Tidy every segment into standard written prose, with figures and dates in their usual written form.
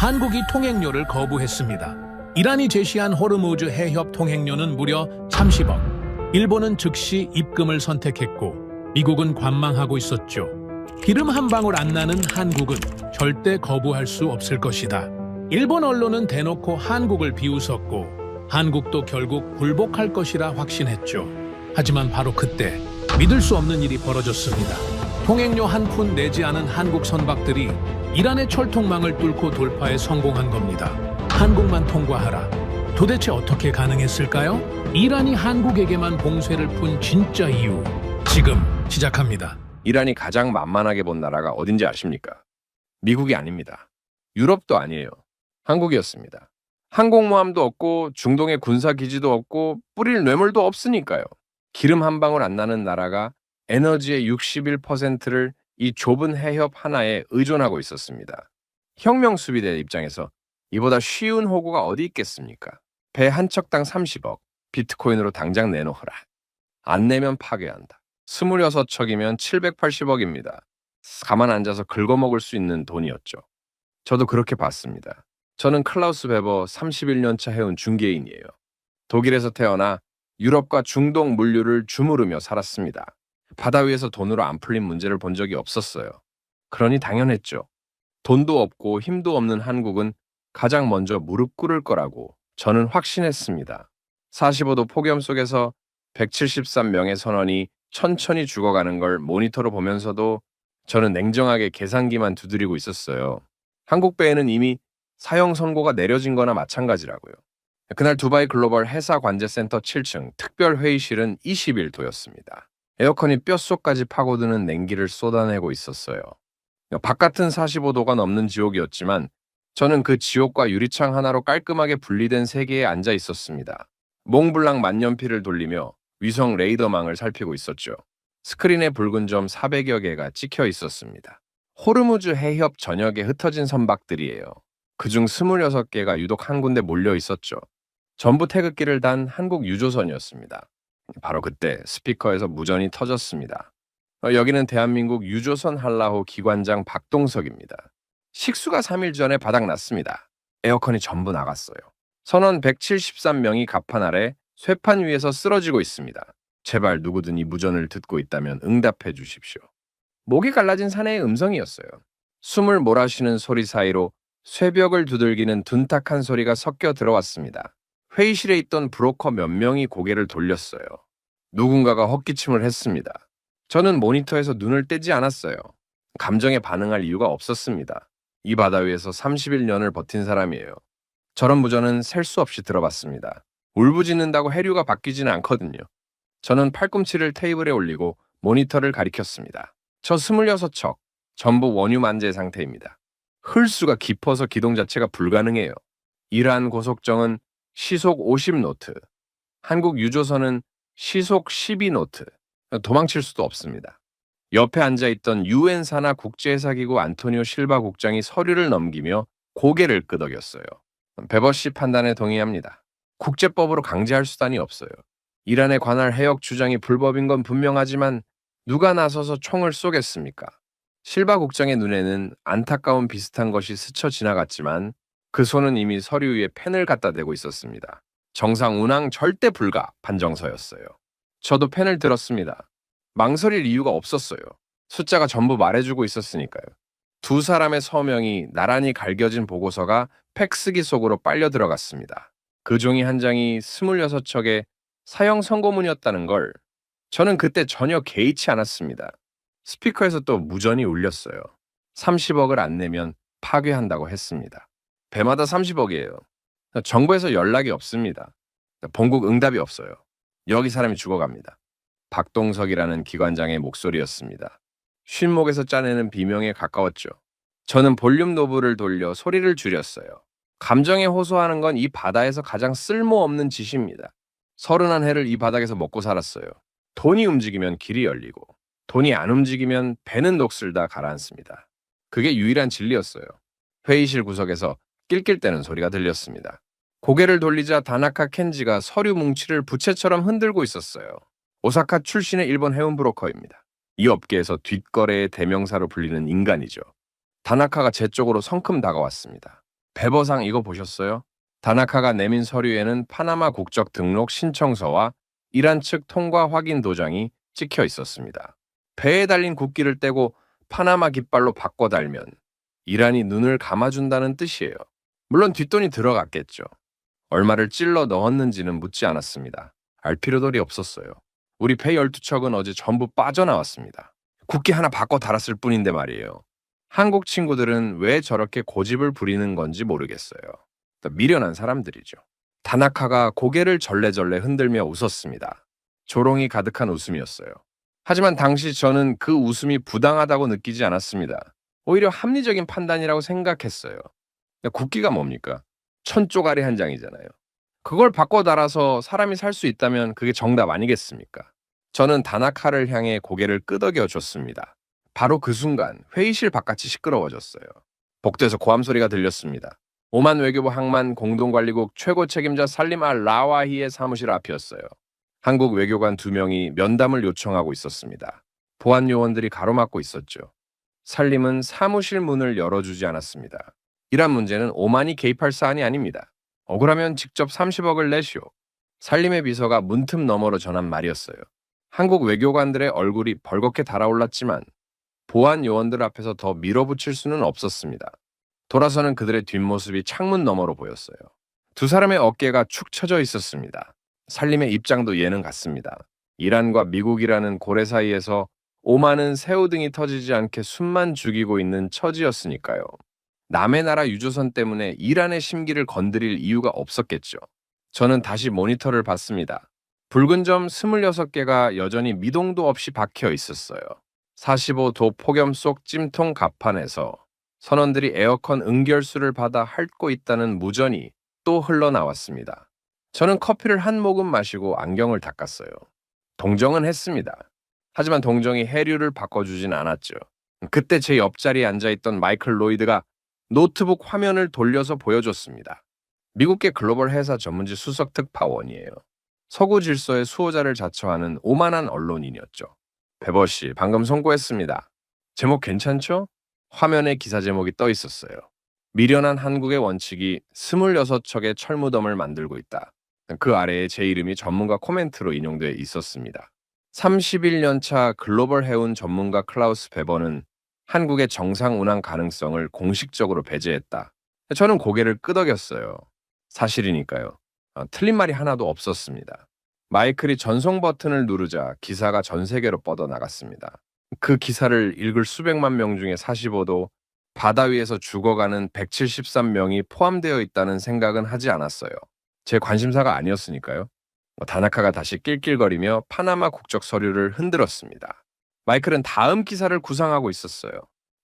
한국이 통행료를 거부했습니다. 이란이 제시한 호르무즈 해협 통행료는 무려 30억. 일본은 즉시 입금을 선택했고 미국은 관망하고 있었죠. 기름 한 방울 안 나는 한국은 절대 거부할 수 없을 것이다. 일본 언론은 대놓고 한국을 비웃었고 한국도 결국 굴복할 것이라 확신했죠. 하지만 바로 그때 믿을 수 없는 일이 벌어졌습니다. 통행료 한 푼 내지 않은 한국 선박들이 이란의 철통망을 뚫고 돌파에 성공한 겁니다. 한국만 통과하라. 도대체 어떻게 가능했을까요? 이란이 한국에게만 봉쇄를 푼 진짜 이유, 지금 시작합니다. 이란이 가장 만만하게 본 나라가 어딘지 아십니까? 미국이 아닙니다. 유럽도 아니에요. 한국이었습니다. 항공모함도 없고 중동에 군사기지도 없고 뿌릴 뇌물도 없으니까요. 기름 한 방울 안 나는 나라가 에너지의 61%를 이 좁은 해협 하나에 의존하고 있었습니다. 혁명 수비대 입장에서 이보다 쉬운 호구가 어디 있겠습니까? 배 한 척당 30억, 비트코인으로 당장 내놓으라. 안 내면 파괴한다. 26척이면 780억입니다. 가만 앉아서 긁어먹을 수 있는 돈이었죠. 저도 그렇게 봤습니다. 저는 클라우스 베버 31년차 해운 중개인이에요. 독일에서 태어나 유럽과 중동 물류를 주무르며 살았습니다. 바다 위에서 돈으로 안 풀린 문제를 본 적이 없었어요. 그러니 당연했죠. 돈도 없고 힘도 없는 한국은 가장 먼저 무릎 꿇을 거라고 저는 확신했습니다. 45도 폭염 속에서 173명의 선원이 천천히 죽어가는 걸 모니터로 보면서도 저는 냉정하게 계산기만 두드리고 있었어요. 한국 배에는 이미 사형 선고가 내려진 거나 마찬가지라고요. 그날 두바이 글로벌 해사관제센터 7층 특별 회의실은 20일도였습니다. 에어컨이 뼛속까지 파고드는 냉기를 쏟아내고 있었어요. 바깥은 45도가 넘는 지옥이었지만 저는 그 지옥과 유리창 하나로 깔끔하게 분리된 세계에 앉아 있었습니다. 몽블랑 만년필을 돌리며 위성 레이더망을 살피고 있었죠. 스크린에 붉은 점 400여 개가 찍혀 있었습니다. 호르무즈 해협 전역에 흩어진 선박들이에요. 그중 26개가 유독 한 군데 몰려 있었죠. 전부 태극기를 단 한국 유조선이었습니다. 바로 그때 스피커에서 무전이 터졌습니다. 여기는 대한민국 유조선 한라호 기관장 박동석입니다. 식수가 3일 전에 바닥났습니다. 에어컨이 전부 나갔어요. 선원 173명이 갑판 아래 쇠판 위에서 쓰러지고 있습니다. 제발 누구든 이 무전을 듣고 있다면 응답해 주십시오. 목이 갈라진 사내의 음성이었어요. 숨을 몰아쉬는 소리 사이로 쇠벽을 두들기는 둔탁한 소리가 섞여 들어왔습니다. 회의실에 있던 브로커 몇 명이 고개를 돌렸어요. 누군가가 헛기침을 했습니다. 저는 모니터에서 눈을 떼지 않았어요. 감정에 반응할 이유가 없었습니다. 이 바다 위에서 31년을 버틴 사람이에요. 저런 무전은 셀 수 없이 들어봤습니다. 울부짖는다고 해류가 바뀌지는 않거든요. 저는 팔꿈치를 테이블에 올리고 모니터를 가리켰습니다. 저 26척, 전부 원유 만재 상태입니다. 흘수가 깊어서 기동 자체가 불가능해요. 이란 고속정은 시속 50노트, 한국 유조선은 시속 12노트. 도망칠 수도 없습니다. 옆에 앉아있던 유엔 산하 국제해사기구 안토니오 실바 국장이 서류를 넘기며 고개를 끄덕였어요. 베버 씨 판단에 동의합니다. 국제법으로 강제할 수단이 없어요. 이란에 관할 해역 주장이 불법인 건 분명하지만 누가 나서서 총을 쏘겠습니까? 실바 국장의 눈에는 안타까운 비슷한 것이 스쳐 지나갔지만 그 손은 이미 서류 위에 펜을 갖다 대고 있었습니다. 정상 운항 절대 불가 판정서였어요. 저도 펜을 들었습니다. 망설일 이유가 없었어요. 숫자가 전부 말해주고 있었으니까요. 두 사람의 서명이 나란히 갈겨진 보고서가 팩스기 속으로 빨려 들어갔습니다. 그 종이 한 장이 26척의 사형 선고문이었다는 걸 저는 그때 전혀 개의치 않았습니다. 스피커에서 또 무전이 울렸어요. 30억을 안 내면 파괴한다고 했습니다. 배마다 30억이에요. 정부에서 연락이 없습니다. 본국 응답이 없어요. 여기 사람이 죽어갑니다. 박동석이라는 기관장의 목소리였습니다. 쉰목에서 짜내는 비명에 가까웠죠. 저는 볼륨 노브를 돌려 소리를 줄였어요. 감정에 호소하는 건 이 바다에서 가장 쓸모없는 짓입니다. 31해를 이 바닥에서 먹고 살았어요. 돈이 움직이면 길이 열리고 돈이 안 움직이면 배는 녹슬다 가라앉습니다. 그게 유일한 진리였어요. 회의실 구석에서 낄낄대는 소리가 들렸습니다. 고개를 돌리자 다나카 켄지가 서류 뭉치를 부채처럼 흔들고 있었어요. 오사카 출신의 일본 해운 브로커입니다. 이 업계에서 뒷거래의 대명사로 불리는 인간이죠. 다나카가 제 쪽으로 성큼 다가왔습니다. 배버상 이거 보셨어요? 다나카가 내민 서류에는 파나마 국적 등록 신청서와 이란 측 통과 확인 도장이 찍혀 있었습니다. 배에 달린 국기를 떼고 파나마 깃발로 바꿔 달면 이란이 눈을 감아준다는 뜻이에요. 물론 뒷돈이 들어갔겠죠. 얼마를 찔러 넣었는지는 묻지 않았습니다. 알 필요도 없었어요. 우리 배 12척은 어제 전부 빠져나왔습니다. 국기 하나 바꿔 달았을 뿐인데 말이에요. 한국 친구들은 왜 저렇게 고집을 부리는 건지 모르겠어요. 미련한 사람들이죠. 다나카가 고개를 절레절레 흔들며 웃었습니다. 조롱이 가득한 웃음이었어요. 하지만 당시 저는 그 웃음이 부당하다고 느끼지 않았습니다. 오히려 합리적인 판단이라고 생각했어요. 국기가 뭡니까? 천조가리 한 장이잖아요. 그걸 바꿔 달아서 사람이 살 수 있다면 그게 정답 아니겠습니까? 저는 다나카를 향해 고개를 끄덕여 줬습니다. 바로 그 순간 회의실 바깥이 시끄러워졌어요. 복도에서 고함 소리가 들렸습니다. 오만 외교부 항만 공동관리국 최고 책임자 살림 알 라와히의 사무실 앞이었어요. 한국 외교관 2명이 면담을 요청하고 있었습니다. 보안 요원들이 가로막고 있었죠. 살림은 사무실 문을 열어주지 않았습니다. 이란 문제는 오만이 개입할 사안이 아닙니다. 억울하면 직접 30억을 내시오. 살림의 비서가 문틈 너머로 전한 말이었어요. 한국 외교관들의 얼굴이 벌겋게 달아올랐지만 보안 요원들 앞에서 더 밀어붙일 수는 없었습니다. 돌아서는 그들의 뒷모습이 창문 너머로 보였어요. 두 사람의 어깨가 축 처져 있었습니다. 살림의 입장도 예는 같습니다. 이란과 미국이라는 고래 사이에서 오만은 새우등이 터지지 않게 숨만 죽이고 있는 처지였으니까요. 남의 나라 유조선 때문에 이란의 심기를 건드릴 이유가 없었겠죠. 저는 다시 모니터를 봤습니다. 붉은 점 26개가 여전히 미동도 없이 박혀 있었어요. 45도 폭염 속 찜통 갑판에서 선원들이 에어컨 응결수를 받아 핥고 있다는 무전이 또 흘러나왔습니다. 저는 커피를 한 모금 마시고 안경을 닦았어요. 동정은 했습니다. 하지만 동정이 해류를 바꿔주진 않았죠. 그때 제 옆자리에 앉아있던 마이클 로이드가 노트북 화면을 돌려서 보여줬습니다. 미국계 글로벌 회사 전문지 수석 특파원이에요. 서구 질서의 수호자를 자처하는 오만한 언론인이었죠. 배버 씨, 방금 송고했습니다. 제목 괜찮죠? 화면에 기사 제목이 떠 있었어요. 미련한 한국의 원칙이 26척의 철무덤을 만들고 있다. 그 아래에 제 이름이 전문가 코멘트로 인용돼 있었습니다. 31년 차 글로벌 해운 전문가 클라우스 베버는 한국의 정상 운항 가능성을 공식적으로 배제했다. 저는 고개를 끄덕였어요. 사실이니까요. 틀린 말이 하나도 없었습니다. 마이클이 전송 버튼을 누르자 기사가 전 세계로 뻗어나갔습니다. 그 기사를 읽을 수백만 명 중에 45도 바다 위에서 죽어가는 173명이 포함되어 있다는 생각은 하지 않았어요. 제 관심사가 아니었으니까요. 다나카가 다시 낄낄거리며 파나마 국적 서류를 흔들었습니다. 마이클은 다음 기사를 구상하고 있었어요.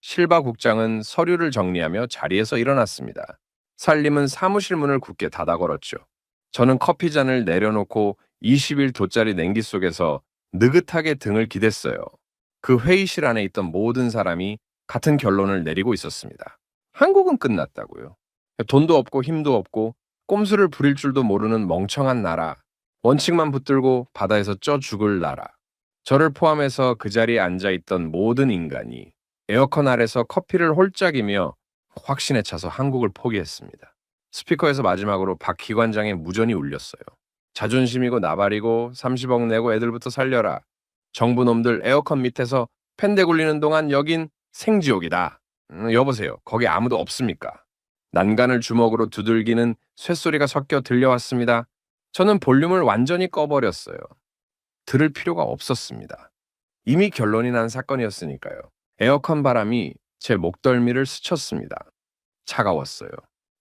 실바 국장은 서류를 정리하며 자리에서 일어났습니다. 살림은 사무실 문을 굳게 닫아 걸었죠. 저는 커피잔을 내려놓고 21도짜리 냉기 속에서 느긋하게 등을 기댔어요. 그 회의실 안에 있던 모든 사람이 같은 결론을 내리고 있었습니다. 한국은 끝났다고요. 돈도 없고 힘도 없고 꼼수를 부릴 줄도 모르는 멍청한 나라. 원칙만 붙들고 바다에서 쪄 죽을 나라. 저를 포함해서 그 자리에 앉아있던 모든 인간이 에어컨 아래서 커피를 홀짝이며 확신에 차서 한국을 포기했습니다. 스피커에서 마지막으로 박 기관장의 무전이 울렸어요. 자존심이고 나발이고 30억 내고 애들부터 살려라. 정부 놈들 에어컨 밑에서 팬대 굴리는 동안 여긴 생지옥이다. 여보세요. 거기 아무도 없습니까? 난간을 주먹으로 두들기는 쇳소리가 섞여 들려왔습니다. 저는 볼륨을 완전히 꺼버렸어요. 들을 필요가 없었습니다. 이미 결론이 난 사건이었으니까요. 에어컨 바람이 제 목덜미를 스쳤습니다. 차가웠어요.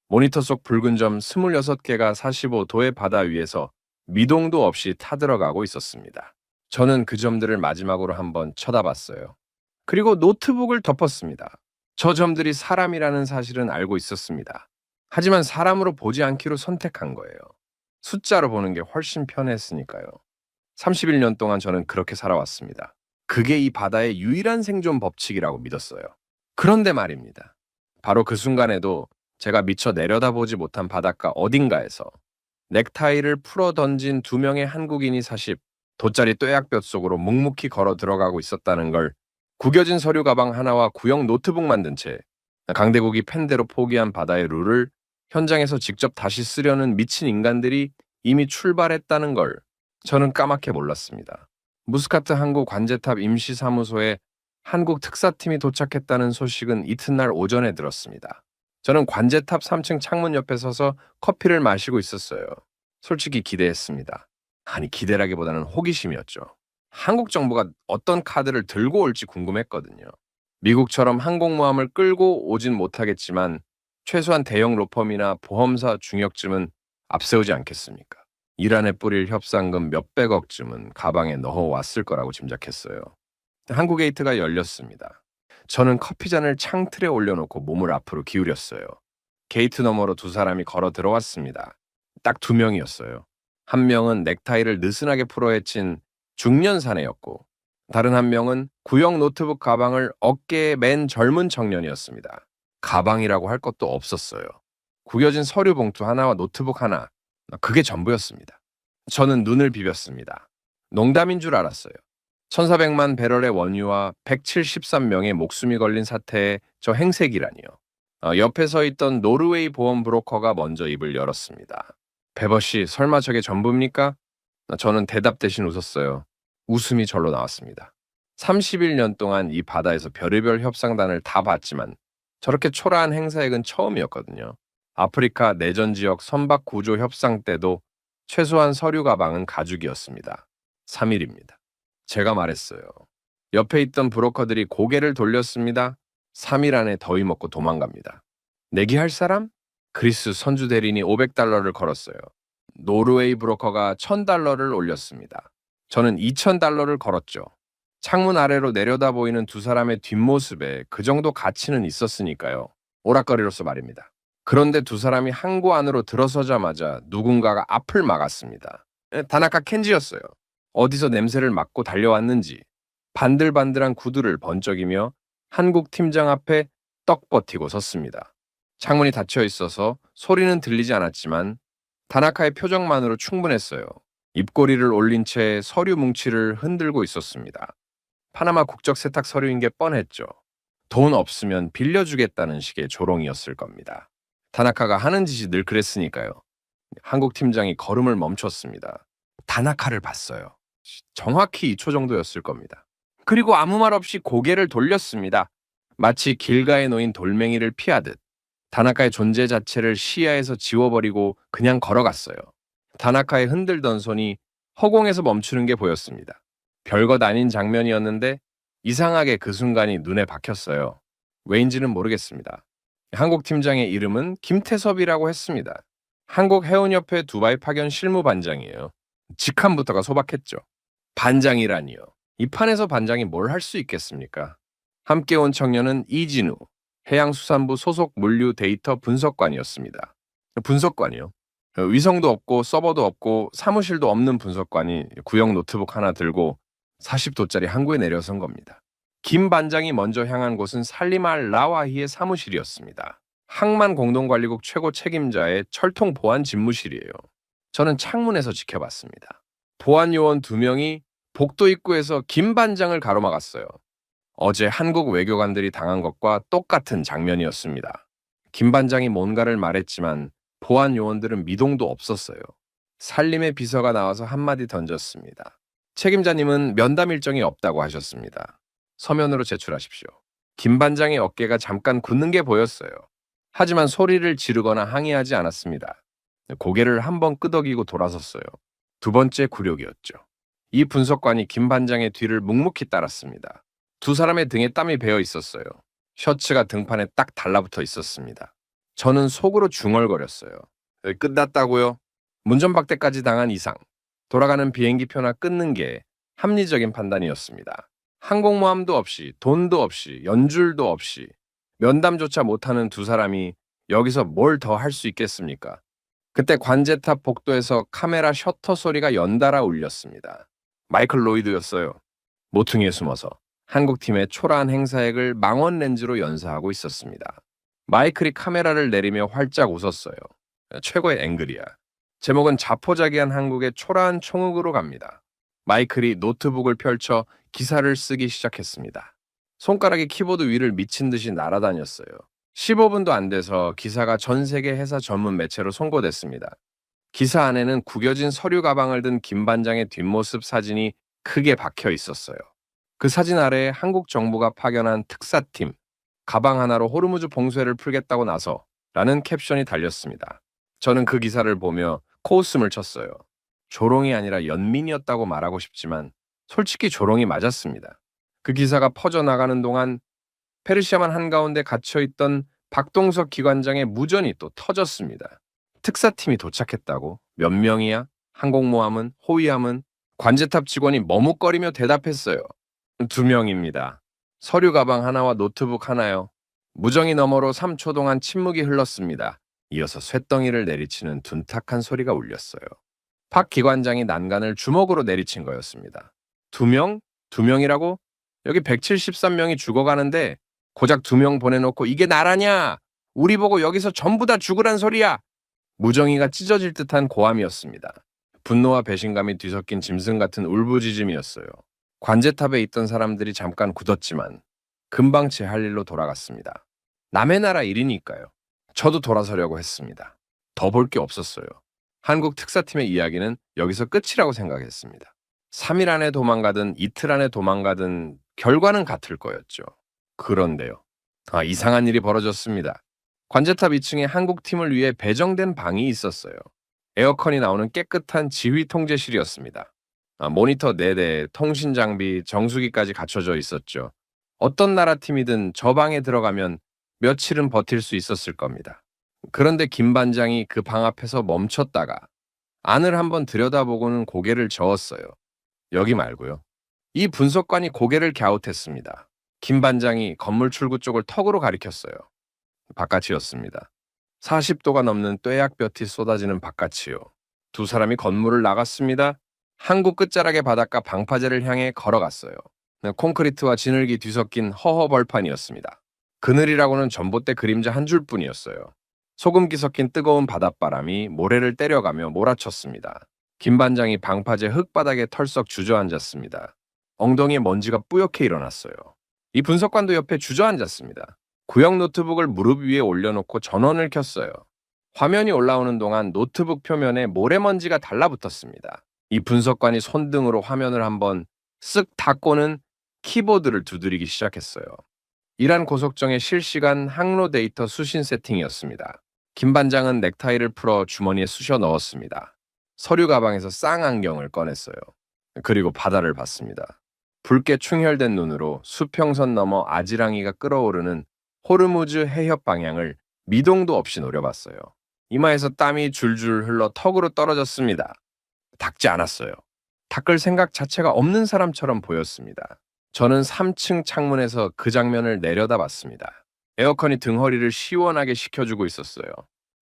모니터 속 붉은 점 26개가 45도의 바다 위에서 미동도 없이 타들어가고 있었습니다. 저는 그 점들을 마지막으로 한번 쳐다봤어요. 그리고 노트북을 덮었습니다. 저 점들이 사람이라는 사실은 알고 있었습니다. 하지만 사람으로 보지 않기로 선택한 거예요. 숫자로 보는 게 훨씬 편했으니까요. 31년 동안 저는 그렇게 살아왔습니다. 그게 이 바다의 유일한 생존 법칙이라고 믿었어요. 그런데 말입니다. 바로 그 순간에도 제가 미처 내려다보지 못한 바닷가 어딘가에서 넥타이를 풀어 던진 2명의 한국인이 40도짜리 뙤약볕 속으로 묵묵히 걸어 들어가고 있었다는 걸 구겨진 서류 가방 하나와 구형 노트북 만든 채 강대국이 펜대로 포기한 바다의 룰을 현장에서 직접 다시 쓰려는 미친 인간들이 이미 출발했다는 걸 저는 까맣게 몰랐습니다. 무스카트 항구 관제탑 임시사무소에 한국 특사팀이 도착했다는 소식은 이튿날 오전에 들었습니다. 저는 관제탑 3층 창문 옆에 서서 커피를 마시고 있었어요. 솔직히 기대했습니다. 아니, 기대라기보다는 호기심이었죠. 한국 정부가 어떤 카드를 들고 올지 궁금했거든요. 미국처럼 항공모함을 끌고 오진 못하겠지만 최소한 대형 로펌이나 보험사 중역쯤은 앞세우지 않겠습니까? 이란에 뿌릴 협상금 몇백억쯤은 가방에 넣어왔을 거라고 짐작했어요. 항구 게이트가 열렸습니다. 저는 커피잔을 창틀에 올려놓고 몸을 앞으로 기울였어요. 게이트 너머로 두 사람이 걸어 들어왔습니다. 딱 두 명이었어요. 한 명은 넥타이를 느슨하게 풀어헤친 중년 사내였고 다른 한 명은 구형 노트북 가방을 어깨에 맨 젊은 청년이었습니다. 가방이라고 할 것도 없었어요. 구겨진 서류 봉투 하나와 노트북 하나, 그게 전부였습니다. 저는 눈을 비볐습니다. 농담인 줄 알았어요. 1400만 배럴의 원유와 173명의 목숨이 걸린 사태에 저 행색이라니요. 옆에 서 있던 노르웨이 보험 브로커가 먼저 입을 열었습니다. 베버 씨, 설마 저게 전부입니까? 저는 대답 대신 웃었어요. 웃음이 절로 나왔습니다. 31년 동안 이 바다에서 별의별 협상단을 다 봤지만 저렇게 초라한 행사액은 처음이었거든요. 아프리카 내전 지역 선박 구조 협상 때도 최소한 서류 가방은 가죽이었습니다. 3일입니다. 제가 말했어요. 옆에 있던 브로커들이 고개를 돌렸습니다. 3일 안에 더위 먹고 도망갑니다. 내기할 사람? 그리스 선주 대리인이 500달러를 걸었어요. 노르웨이 브로커가 1000달러를 올렸습니다. 저는 2000달러를 걸었죠. 창문 아래로 내려다 보이는 두 사람의 뒷모습에 그 정도 가치는 있었으니까요. 오락거리로서 말입니다. 그런데 두 사람이 항구 안으로 들어서자마자 누군가가 앞을 막았습니다. 다나카 켄지였어요. 어디서 냄새를 맡고 달려왔는지 반들반들한 구두를 번쩍이며 한국 팀장 앞에 떡 버티고 섰습니다. 창문이 닫혀 있어서 소리는 들리지 않았지만 다나카의 표정만으로 충분했어요. 입꼬리를 올린 채 서류 뭉치를 흔들고 있었습니다. 파나마 국적 세탁 서류인 게 뻔했죠. 돈 없으면 빌려주겠다는 식의 조롱이었을 겁니다. 다나카가 하는 짓이 늘 그랬으니까요. 한국 팀장이 걸음을 멈췄습니다. 다나카를 봤어요. 정확히 2초 정도였을 겁니다. 그리고 아무 말 없이 고개를 돌렸습니다. 마치 길가에 놓인 돌멩이를 피하듯 다나카의 존재 자체를 시야에서 지워버리고 그냥 걸어갔어요. 다나카의 흔들던 손이 허공에서 멈추는 게 보였습니다. 별것 아닌 장면이었는데 이상하게 그 순간이 눈에 박혔어요. 왜인지는 모르겠습니다. 한국 팀장의 이름은 김태섭이라고 했습니다. 한국해운협회 두바이 파견 실무반장이에요. 직함부터가 소박했죠. 반장이라니요. 이 판에서 반장이 뭘 할 수 있겠습니까? 함께 온 청년은 이진우, 해양수산부 소속 물류 데이터 분석관이었습니다. 분석관이요? 위성도 없고 서버도 없고 사무실도 없는 분석관이 구형 노트북 하나 들고 40도짜리 항구에 내려선 겁니다. 김 반장이 먼저 향한 곳은 살리말 라와히의 사무실이었습니다. 항만 공동관리국 최고 책임자의 철통 보안 집무실이에요. 저는 창문에서 지켜봤습니다. 보안 요원 2명이 복도 입구에서 김 반장을 가로막았어요. 어제 한국 외교관들이 당한 것과 똑같은 장면이었습니다. 김 반장이 뭔가를 말했지만 보안 요원들은 미동도 없었어요. 살림의 비서가 나와서 한마디 던졌습니다. 책임자님은 면담 일정이 없다고 하셨습니다. 서면으로 제출하십시오. 김 반장의 어깨가 잠깐 굳는 게 보였어요. 하지만 소리를 지르거나 항의하지 않았습니다. 고개를 한번 끄덕이고 돌아섰어요. 두 번째 굴욕이었죠. 이 분석관이 김 반장의 뒤를 묵묵히 따랐습니다. 두 사람의 등에 땀이 배어 있었어요. 셔츠가 등판에 딱 달라붙어 있었습니다. 저는 속으로 중얼거렸어요. 끝났다고요? 문전박대까지 당한 이상 돌아가는 비행기표나 끊는 게 합리적인 판단이었습니다. 항공모함도 없이 돈도 없이 연줄도 없이 면담조차 못하는 두 사람이 여기서 뭘 더 할 수 있겠습니까? 그때 관제탑 복도에서 카메라 셔터 소리가 연달아 울렸습니다. 마이클 로이드였어요. 모퉁이에 숨어서 한국팀의 초라한 행사액을 망원 렌즈로 연사하고 있었습니다. 마이클이 카메라를 내리며 활짝 웃었어요. 최고의 앵글이야. 제목은 자포자기한 한국의 초라한 총흑으로 갑니다. 마이클이 노트북을 펼쳐 기사를 쓰기 시작했습니다. 손가락이 키보드 위를 미친 듯이 날아다녔어요. 15분도 안 돼서 기사가 전 세계 회사 전문 매체로 송고됐습니다. 기사 안에는 구겨진 서류 가방을 든 김 반장의 뒷모습 사진이 크게 박혀 있었어요. 그 사진 아래에 한국 정부가 파견한 특사팀, 가방 하나로 호르무즈 봉쇄를 풀겠다고 나서 라는 캡션이 달렸습니다. 저는 그 기사를 보며 코웃음을 쳤어요. 조롱이 아니라 연민이었다고 말하고 싶지만 솔직히 조롱이 맞았습니다. 그 기사가 퍼져나가는 동안 페르시아만 한가운데 갇혀있던 박동석 기관장의 무전이 또 터졌습니다. 특사팀이 도착했다고? 몇 명이야? 항공모함은? 호위함은? 관제탑 직원이 머뭇거리며 대답했어요. 2명입니다. 서류 가방 하나와 노트북 하나요. 무정이 너머로 3초 동안 침묵이 흘렀습니다. 이어서 쇳덩이를 내리치는 둔탁한 소리가 울렸어요. 박 기관장이 난간을 주먹으로 내리친 거였습니다. 2명? 2명이라고? 여기 173명이 죽어가는데 고작 2명 보내놓고 이게 나라냐? 우리 보고 여기서 전부 다 죽으란 소리야! 무정이가 찢어질 듯한 고함이었습니다. 분노와 배신감이 뒤섞인 짐승 같은 울부짖음이었어요. 관제탑에 있던 사람들이 잠깐 굳었지만 금방 제 할 일로 돌아갔습니다. 남의 나라 일이니까요. 저도 돌아서려고 했습니다. 더 볼 게 없었어요. 한국 특사팀의 이야기는 여기서 끝이라고 생각했습니다. 3일 안에 도망가든 이틀 안에 도망가든 결과는 같을 거였죠. 그런데요. 이상한 일이 벌어졌습니다. 관제탑 2층에 한국 팀을 위해 배정된 방이 있었어요. 에어컨이 나오는 깨끗한 지휘 통제실이었습니다. 모니터 4대, 통신 장비, 정수기까지 갖춰져 있었죠. 어떤 나라 팀이든 저 방에 들어가면 며칠은 버틸 수 있었을 겁니다. 그런데 김 반장이 그 방 앞에서 멈췄다가 안을 한번 들여다보고는 고개를 저었어요. 여기 말고요. 이 분석관이 고개를 갸웃했습니다. 김 반장이 건물 출구 쪽을 턱으로 가리켰어요. 바깥이었습니다. 40도가 넘는 뙤약볕이 쏟아지는 바깥이요. 두 사람이 건물을 나갔습니다. 한국 끝자락의 바닷가 방파제를 향해 걸어갔어요. 콘크리트와 진흙이 뒤섞인 허허 벌판이었습니다. 그늘이라고는 전봇대 그림자 한 줄뿐이었어요. 소금기 섞인 뜨거운 바닷바람이 모래를 때려가며 몰아쳤습니다. 김 반장이 방파제 흙바닥에 털썩 주저앉았습니다. 엉덩이에 먼지가 뿌옇게 일어났어요. 이 분석관도 옆에 주저앉았습니다. 구형 노트북을 무릎 위에 올려놓고 전원을 켰어요. 화면이 올라오는 동안 노트북 표면에 모래먼지가 달라붙었습니다. 이 분석관이 손등으로 화면을 한번 쓱 닫고는 키보드를 두드리기 시작했어요. 이란 고속정의 실시간 항로 데이터 수신 세팅이었습니다. 김 반장은 넥타이를 풀어 주머니에 쑤셔 넣었습니다. 서류 가방에서 쌍안경을 꺼냈어요. 그리고 바다를 봤습니다. 붉게 충혈된 눈으로 수평선 너머 아지랑이가 끓어오르는 호르무즈 해협 방향을 미동도 없이 노려봤어요. 이마에서 땀이 줄줄 흘러 턱으로 떨어졌습니다. 닦지 않았어요. 닦을 생각 자체가 없는 사람처럼 보였습니다. 저는 3층 창문에서 그 장면을 내려다봤습니다. 에어컨이 등허리를 시원하게 식혀주고 있었어요.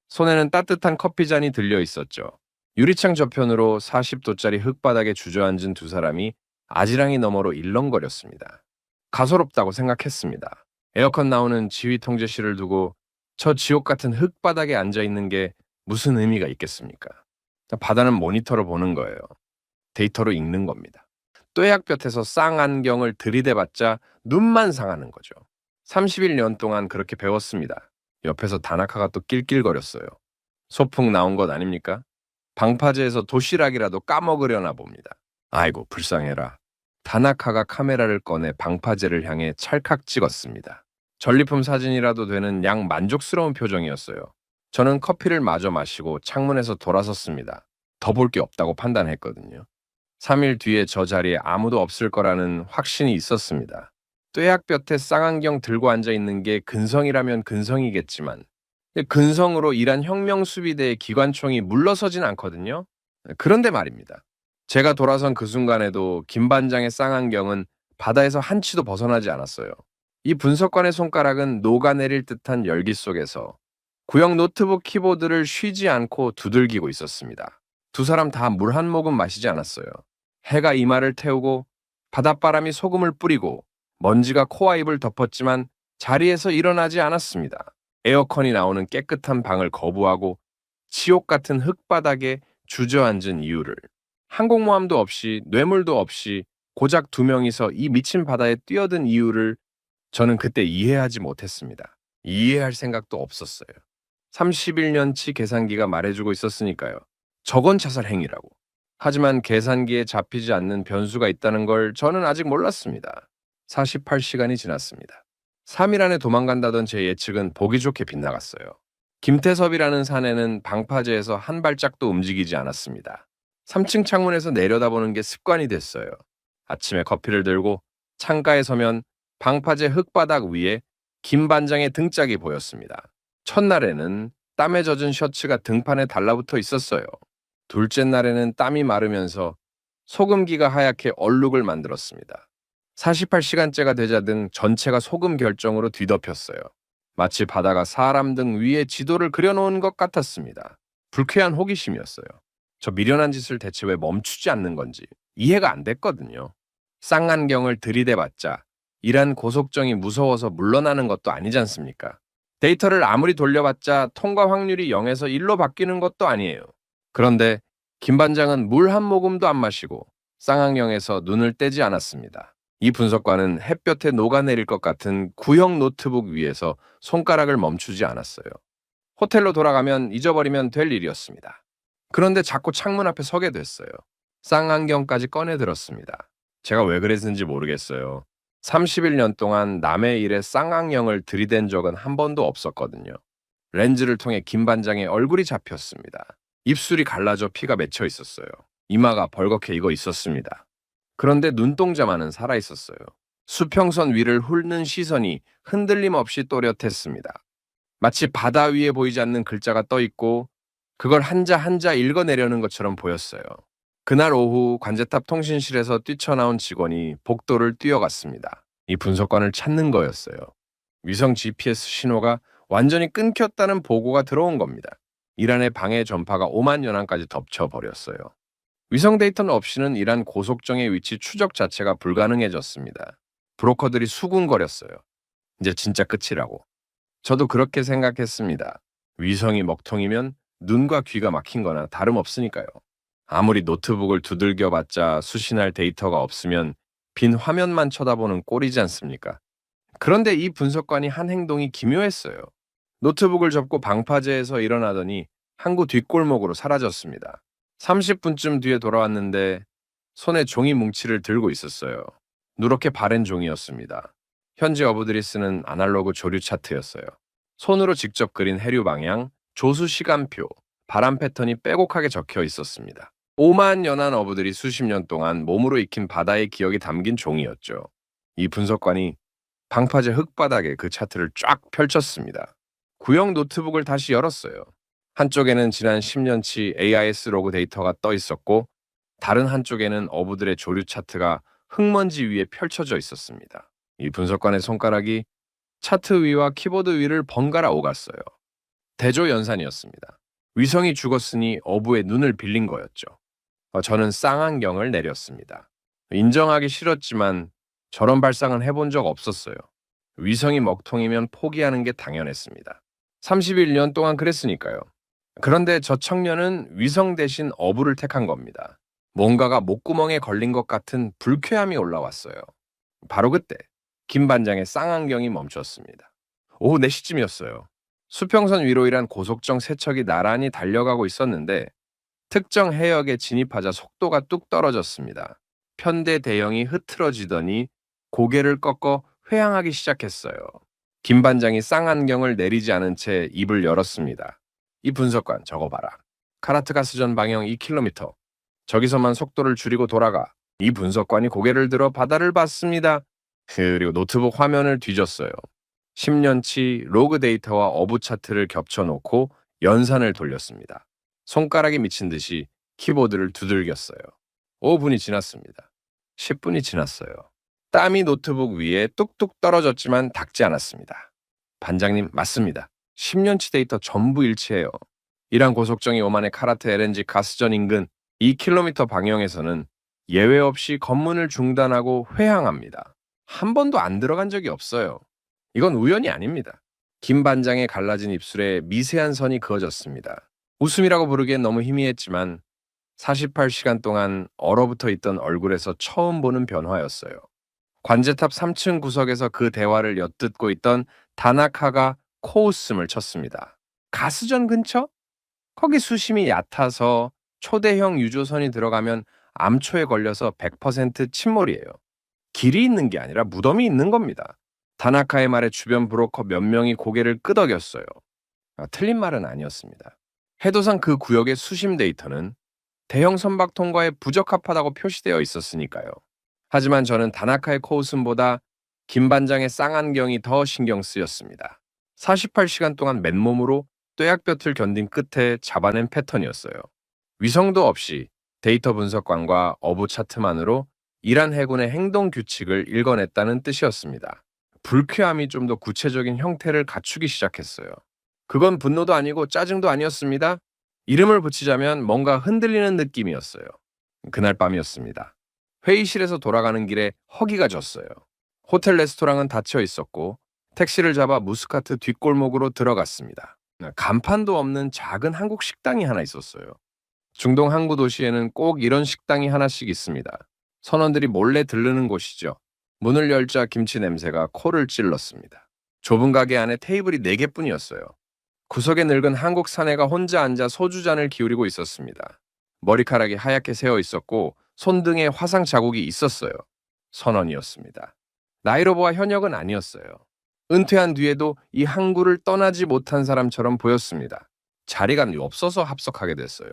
손에는 따뜻한 커피잔이 들려 있었죠. 유리창 저편으로 40도짜리 흙바닥에 주저앉은 두 사람이 아지랑이 너머로 일렁거렸습니다. 가소롭다고 생각했습니다. 에어컨 나오는 지휘 통제실을 두고 저 지옥 같은 흙바닥에 앉아있는 게 무슨 의미가 있겠습니까? 바다는 모니터로 보는 거예요. 데이터로 읽는 겁니다. 뙤약볕에서 쌍안경을 들이대봤자 눈만 상하는 거죠. 31년 동안 그렇게 배웠습니다. 옆에서 다나카가 또 낄낄거렸어요. 소풍 나온 것 아닙니까? 방파제에서 도시락이라도 까먹으려나 봅니다. 아이고 불쌍해라. 다나카가 카메라를 꺼내 방파제를 향해 찰칵 찍었습니다. 전리품 사진이라도 되는 양 만족스러운 표정이었어요. 저는 커피를 마저 마시고 창문에서 돌아섰습니다. 더 볼 게 없다고 판단했거든요. 3일 뒤에 저 자리에 아무도 없을 거라는 확신이 있었습니다. 뙤약볕에 쌍안경 들고 앉아있는 게 근성이라면 근성이겠지만 근성으로 이란 혁명수비대의 기관총이 물러서진 않거든요. 그런데 말입니다. 제가 돌아선 그 순간에도 김 반장의 쌍안경은 바다에서 한 치도 벗어나지 않았어요. 이 분석관의 손가락은 녹아내릴 듯한 열기 속에서 구형 노트북 키보드를 쉬지 않고 두들기고 있었습니다. 두 사람 다 물 한 모금 마시지 않았어요. 해가 이마를 태우고 바닷바람이 소금을 뿌리고 먼지가 코와 입을 덮었지만 자리에서 일어나지 않았습니다. 에어컨이 나오는 깨끗한 방을 거부하고 지옥 같은 흙바닥에 주저앉은 이유를, 항공모함도 없이 뇌물도 없이 고작 2명이서 이 미친 바다에 뛰어든 이유를 저는 그때 이해하지 못했습니다. 이해할 생각도 없었어요. 31년치 계산기가 말해주고 있었으니까요. 저건 자살 행위라고. 하지만 계산기에 잡히지 않는 변수가 있다는 걸 저는 아직 몰랐습니다. 48시간이 지났습니다. 3일 안에 도망간다던 제 예측은 보기 좋게 빗나갔어요. 김태섭이라는 사내는 방파제에서 한 발짝도 움직이지 않았습니다. 3층 창문에서 내려다보는 게 습관이 됐어요. 아침에 커피를 들고 창가에 서면 방파제 흙바닥 위에 김 반장의 등짝이 보였습니다. 첫날에는 땀에 젖은 셔츠가 등판에 달라붙어 있었어요. 둘째 날에는 땀이 마르면서 소금기가 하얗게 얼룩을 만들었습니다. 48시간째가 되자 등 전체가 소금 결정으로 뒤덮였어요. 마치 바다가 사람 등 위에 지도를 그려놓은 것 같았습니다. 불쾌한 호기심이었어요. 저 미련한 짓을 대체 왜 멈추지 않는 건지 이해가 안 됐거든요. 쌍안경을 들이대봤자 이란 고속정이 무서워서 물러나는 것도 아니지 않습니까? 데이터를 아무리 돌려봤자 통과 확률이 0에서 1로 바뀌는 것도 아니에요. 그런데 김 반장은 물 한 모금도 안 마시고 쌍안경에서 눈을 떼지 않았습니다. 이 분석관은 햇볕에 녹아내릴 것 같은 구형 노트북 위에서 손가락을 멈추지 않았어요. 호텔로 돌아가면 잊어버리면 될 일이었습니다. 그런데 자꾸 창문 앞에 서게 됐어요. 쌍안경까지 꺼내 들었습니다. 제가 왜 그랬는지 모르겠어요. 31년 동안 남의 일에 쌍안경을 들이댄 적은 한 번도 없었거든요. 렌즈를 통해 김 반장의 얼굴이 잡혔습니다. 입술이 갈라져 피가 맺혀 있었어요. 이마가 벌겋게 익어 있었습니다. 그런데 눈동자만은 살아 있었어요. 수평선 위를 훑는 시선이 흔들림 없이 또렷했습니다. 마치 바다 위에 보이지 않는 글자가 떠 있고 그걸 한자 한자 읽어내려는 것처럼 보였어요. 그날 오후 관제탑 통신실에서 뛰쳐나온 직원이 복도를 뛰어갔습니다. 이 분석관을 찾는 거였어요. 위성 GPS 신호가 완전히 끊겼다는 보고가 들어온 겁니다. 이란의 방해 전파가 5만 연안까지 덮쳐버렸어요. 위성 데이터는 없이는 이란 고속정의 위치 추적 자체가 불가능해졌습니다. 브로커들이 수군거렸어요. 이제 진짜 끝이라고. 저도 그렇게 생각했습니다. 위성이 먹통이면 눈과 귀가 막힌 거나 다름없으니까요. 아무리 노트북을 두들겨봤자 수신할 데이터가 없으면 빈 화면만 쳐다보는 꼴이지 않습니까? 그런데 이 분석관이 한 행동이 기묘했어요. 노트북을 접고 방파제에서 일어나더니 항구 뒷골목으로 사라졌습니다. 30분쯤 뒤에 돌아왔는데 손에 종이 뭉치를 들고 있었어요. 누렇게 바랜 종이였습니다. 현지 어부들이 쓰는 아날로그 조류 차트였어요. 손으로 직접 그린 해류 방향, 조수 시간표, 바람 패턴이 빼곡하게 적혀 있었습니다. 5만 연안 어부들이 수십 년 동안 몸으로 익힌 바다의 기억이 담긴 종이었죠. 이 분석관이 방파제 흙바닥에 그 차트를 쫙 펼쳤습니다. 구형 노트북을 다시 열었어요. 한쪽에는 지난 10년치 AIS 로그 데이터가 떠 있었고 다른 한쪽에는 어부들의 조류 차트가 흙먼지 위에 펼쳐져 있었습니다. 이 분석관의 손가락이 차트 위와 키보드 위를 번갈아 오갔어요. 대조연산이었습니다. 위성이 죽었으니 어부의 눈을 빌린 거였죠. 저는 쌍안경을 내렸습니다. 인정하기 싫었지만 저런 발상은 해본 적 없었어요. 위성이 먹통이면 포기하는 게 당연했습니다. 31년 동안 그랬으니까요. 그런데 저 청년은 위성 대신 어부를 택한 겁니다. 뭔가가 목구멍에 걸린 것 같은 불쾌함이 올라왔어요. 바로 그때 김 반장의 쌍안경이 멈췄습니다. 오후 4시쯤이었어요. 수평선 위로 일한 고속정 세척이 나란히 달려가고 있었는데 특정 해역에 진입하자 속도가 뚝 떨어졌습니다. 편대 대형이 흐트러지더니 고개를 꺾어 회항하기 시작했어요. 김 반장이 쌍안경을 내리지 않은 채 입을 열었습니다. 이 분석관 저거 봐라. 카라트가스전 방향 2km. 저기서만 속도를 줄이고 돌아가. 이 분석관이 고개를 들어 바다를 봤습니다. 그리고 노트북 화면을 뒤졌어요. 10년치 로그 데이터와 어부 차트를 겹쳐놓고 연산을 돌렸습니다. 손가락이 미친 듯이 키보드를 두들겼어요. 5분이 지났습니다. 10분이 지났어요. 땀이 노트북 위에 뚝뚝 떨어졌지만 닿지 않았습니다. 반장님 맞습니다. 10년치 데이터 전부 일치해요. 이란 고속정이 오만의 카라트 LNG 가스전 인근 2km 방향에서는 예외 없이 검문을 중단하고 회항합니다. 한 번도 안 들어간 적이 없어요. 이건 우연이 아닙니다. 김 반장의 갈라진 입술에 미세한 선이 그어졌습니다. 웃음이라고 부르기엔 너무 희미했지만 48시간 동안 얼어붙어 있던 얼굴에서 처음 보는 변화였어요. 관제탑 3층 구석에서 그 대화를 엿듣고 있던 다나카가 코웃음을 쳤습니다. 가스전 근처? 거기 수심이 얕아서 초대형 유조선이 들어가면 암초에 걸려서 100% 침몰이에요. 길이 있는 게 아니라 무덤이 있는 겁니다. 다나카의 말에 주변 브로커 몇 명이 고개를 끄덕였어요. 틀린 말은 아니었습니다. 해도상 그 구역의 수심 데이터는 대형 선박 통과에 부적합하다고 표시되어 있었으니까요. 하지만 저는 다나카의 코웃음보다 김 반장의 쌍안경이 더 신경 쓰였습니다. 48시간 동안 맨몸으로 뙤약볕을 견딘 끝에 잡아낸 패턴이었어요. 위성도 없이 데이터 분석관과 어부 차트만으로 이란 해군의 행동 규칙을 읽어냈다는 뜻이었습니다. 불쾌함이 좀 더 구체적인 형태를 갖추기 시작했어요. 그건 분노도 아니고 짜증도 아니었습니다. 이름을 붙이자면 뭔가 흔들리는 느낌이었어요. 그날 밤이었습니다. 회의실에서 돌아가는 길에 허기가 졌어요. 호텔 레스토랑은 닫혀 있었고 택시를 잡아 무스카트 뒷골목으로 들어갔습니다. 간판도 없는 작은 한국 식당이 하나 있었어요. 중동 항구 도시에는 꼭 이런 식당이 하나씩 있습니다. 선원들이 몰래 들르는 곳이죠. 문을 열자 김치 냄새가 코를 찔렀습니다. 좁은 가게 안에 테이블이 4개뿐이었어요. 구석에 늙은 한국 사내가 혼자 앉아 소주잔을 기울이고 있었습니다. 머리카락이 하얗게 새어 있었고 손등에 화상 자국이 있었어요. 선원이었습니다. 나이로 보아 현역은 아니었어요. 은퇴한 뒤에도 이 항구를 떠나지 못한 사람처럼 보였습니다. 자리가 없어서 합석하게 됐어요.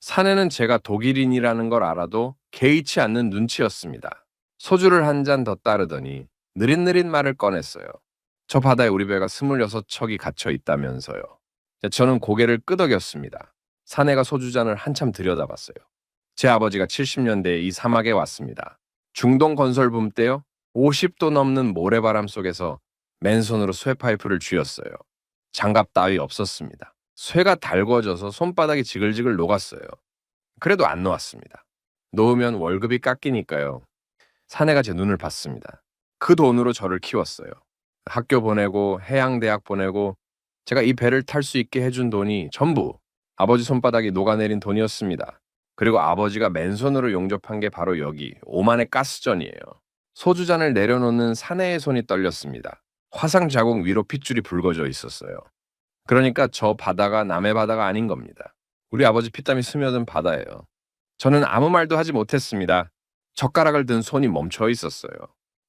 사내는 제가 독일인이라는 걸 알아도 개의치 않는 눈치였습니다. 소주를 한 잔 더 따르더니 느릿느릿 말을 꺼냈어요. 저 바다에 우리 배가 26척이 갇혀 있다면서요. 저는 고개를 끄덕였습니다. 사내가 소주잔을 한참 들여다봤어요. 제 아버지가 70년대에 이 사막에 왔습니다. 중동 건설 붐 때요. 50도 넘는 모래바람 속에서 맨손으로 쇠파이프를 쥐었어요. 장갑 따위 없었습니다. 쇠가 달궈져서 손바닥이 지글지글 녹았어요. 그래도 안 놓았습니다. 놓으면 월급이 깎이니까요. 사내가 제 눈을 봤습니다. 그 돈으로 저를 키웠어요. 학교 보내고 해양대학 보내고 제가 이 배를 탈 수 있게 해준 돈이 전부 아버지 손바닥이 녹아내린 돈이었습니다. 그리고 아버지가 맨손으로 용접한 게 바로 여기 오만의 가스전이에요. 소주잔을 내려놓는 사내의 손이 떨렸습니다. 화상 자국 위로 핏줄이 붉어져 있었어요. 그러니까 저 바다가 남의 바다가 아닌 겁니다. 우리 아버지 피땀이 스며든 바다예요. 저는 아무 말도 하지 못했습니다. 젓가락을 든 손이 멈춰 있었어요.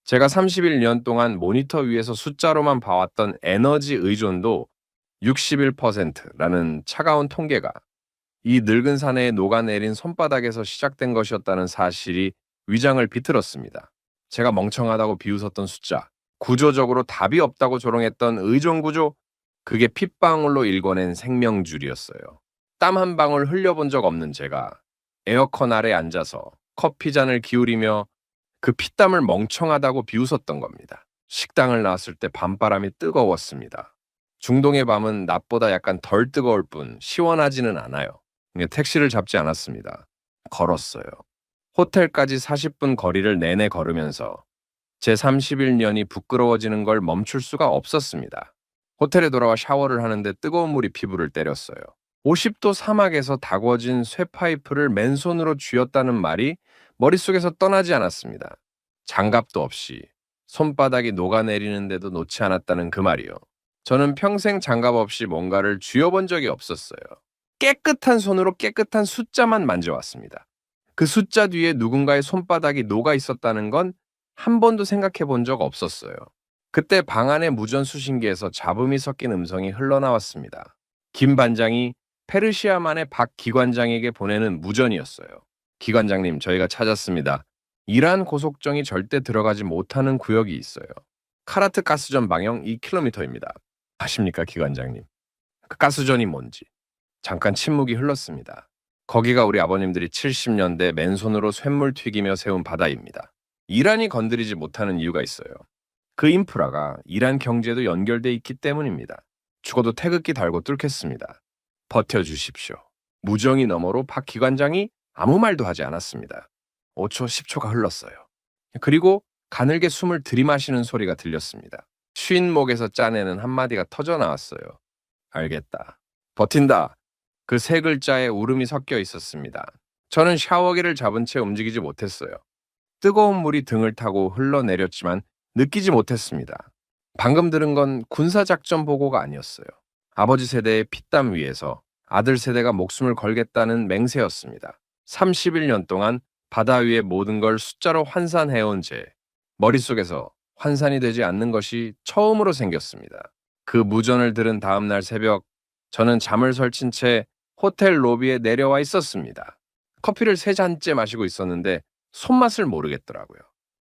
제가 31년 동안 모니터 위에서 숫자로만 봐왔던 에너지 의존도 61%라는 차가운 통계가 이 늙은 사내에 녹아내린 손바닥에서 시작된 것이었다는 사실이 위장을 비틀었습니다. 제가 멍청하다고 비웃었던 숫자, 구조적으로 답이 없다고 조롱했던 의존구조, 그게 핏방울로 일궈낸 생명줄이었어요. 땀 한 방울 흘려본 적 없는 제가 에어컨 아래 앉아서 커피잔을 기울이며 그 피땀을 멍청하다고 비웃었던 겁니다. 식당을 나왔을 때 밤바람이 뜨거웠습니다. 중동의 밤은 낮보다 약간 덜 뜨거울 뿐 시원하지는 않아요. 택시를 잡지 않았습니다. 걸었어요. 호텔까지 40분 거리를 내내 걸으면서 제 31년이 부끄러워지는 걸 멈출 수가 없었습니다. 호텔에 돌아와 샤워를 하는데 뜨거운 물이 피부를 때렸어요. 50도 사막에서 다궈진 쇠파이프를 맨손으로 쥐었다는 말이 머릿속에서 떠나지 않았습니다. 장갑도 없이 손바닥이 녹아내리는데도 놓지 않았다는 그 말이요. 저는 평생 장갑 없이 뭔가를 쥐어본 적이 없었어요. 깨끗한 손으로 깨끗한 숫자만 만져왔습니다. 그 숫자 뒤에 누군가의 손바닥이 녹아 있었다는 건 한 번도 생각해 본 적 없었어요. 그때 방 안의 무전수신기에서 잡음이 섞인 음성이 흘러나왔습니다. 김 반장이 페르시아만의 박 기관장에게 보내는 무전이었어요. 기관장님, 저희가 찾았습니다. 이란 고속정이 절대 들어가지 못하는 구역이 있어요. 카라트 가스전 방향 2km입니다. 아십니까, 기관장님? 그 가스전이 뭔지. 잠깐 침묵이 흘렀습니다. 거기가 우리 아버님들이 70년대 맨손으로 쇳물 튀기며 세운 바다입니다. 이란이 건드리지 못하는 이유가 있어요. 그 인프라가 이란 경제도 연결돼 있기 때문입니다. 죽어도 태극기 달고 뚫겠습니다. 버텨주십시오. 무정이 너머로 박 기관장이 아무 말도 하지 않았습니다. 5초, 10초가 흘렀어요. 그리고 가늘게 숨을 들이마시는 소리가 들렸습니다. 쉰 목에서 짜내는 한마디가 터져 나왔어요. 알겠다. 버틴다. 그 세 글자에 울음이 섞여 있었습니다. 저는 샤워기를 잡은 채 움직이지 못했어요. 뜨거운 물이 등을 타고 흘러내렸지만 느끼지 못했습니다. 방금 들은 건 군사작전 보고가 아니었어요. 아버지 세대의 피땀 위에서 아들 세대가 목숨을 걸겠다는 맹세였습니다. 31년 동안 바다 위의 모든 걸 숫자로 환산해온 제 머릿속에서 환산이 되지 않는 것이 처음으로 생겼습니다. 그 무전을 들은 다음 날 새벽, 저는 잠을 설친 채 호텔 로비에 내려와 있었습니다. 커피를 3잔째 마시고 있었는데 손맛을 모르겠더라고요.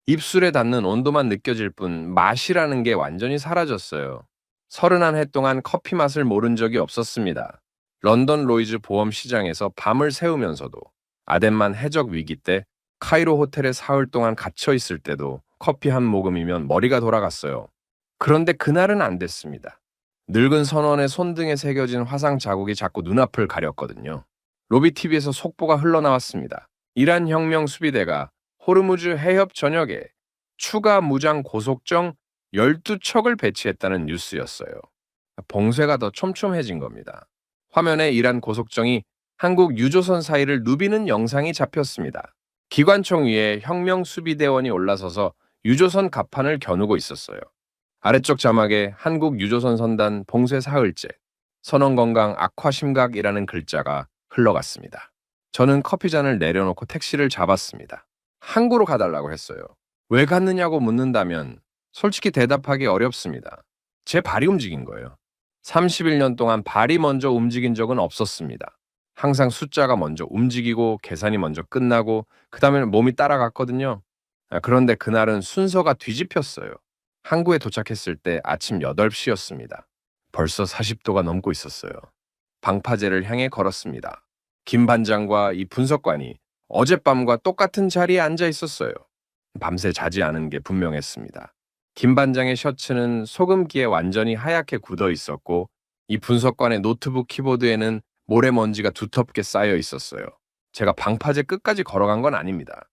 입술에 닿는 온도만 느껴질 뿐 맛이라는 게 완전히 사라졌어요. 31해 동안 커피 맛을 모른 적이 없었습니다. 런던 로이즈 보험 시장에서 밤을 새우면서도, 아덴만 해적 위기 때 카이로 호텔에 사흘 동안 갇혀 있을 때도 커피 한 모금이면 머리가 돌아갔어요. 그런데 그날은 안 됐습니다. 늙은 선원의 손등에 새겨진 화상 자국이 자꾸 눈앞을 가렸거든요. 로비 TV에서 속보가 흘러나왔습니다. 이란 혁명 수비대가 호르무즈 해협 전역에 추가 무장 고속정 12척을 배치했다는 뉴스였어요. 봉쇄가 더 촘촘해진 겁니다. 화면에 이란 고속정이 한국 유조선 사이를 누비는 영상이 잡혔습니다. 기관총 위에 혁명 수비대원이 올라서서 유조선 갑판을 겨누고 있었어요. 아래쪽 자막에 한국 유조선 선단 봉쇄 사흘째, 선원 건강 악화 심각이라는 글자가 흘러갔습니다. 저는 커피잔을 내려놓고 택시를 잡았습니다. 항구로 가달라고 했어요. 왜 갔느냐고 묻는다면 솔직히 대답하기 어렵습니다. 제 발이 움직인 거예요. 31년 동안 발이 먼저 움직인 적은 없었습니다. 항상 숫자가 먼저 움직이고 계산이 먼저 끝나고 그 다음에는 몸이 따라갔거든요. 그런데 그날은 순서가 뒤집혔어요. 항구에 도착했을 때 아침 8시였습니다. 벌써 40도가 넘고 있었어요. 방파제를 향해 걸었습니다. 김 반장과 이 분석관이 어젯밤과 똑같은 자리에 앉아 있었어요. 밤새 자지 않은 게 분명했습니다. 김 반장의 셔츠는 소금기에 완전히 하얗게 굳어 있었고, 이 분석관의 노트북 키보드에는 모래먼지가 두텁게 쌓여 있었어요. 제가 방파제 끝까지 걸어간 건 아닙니다.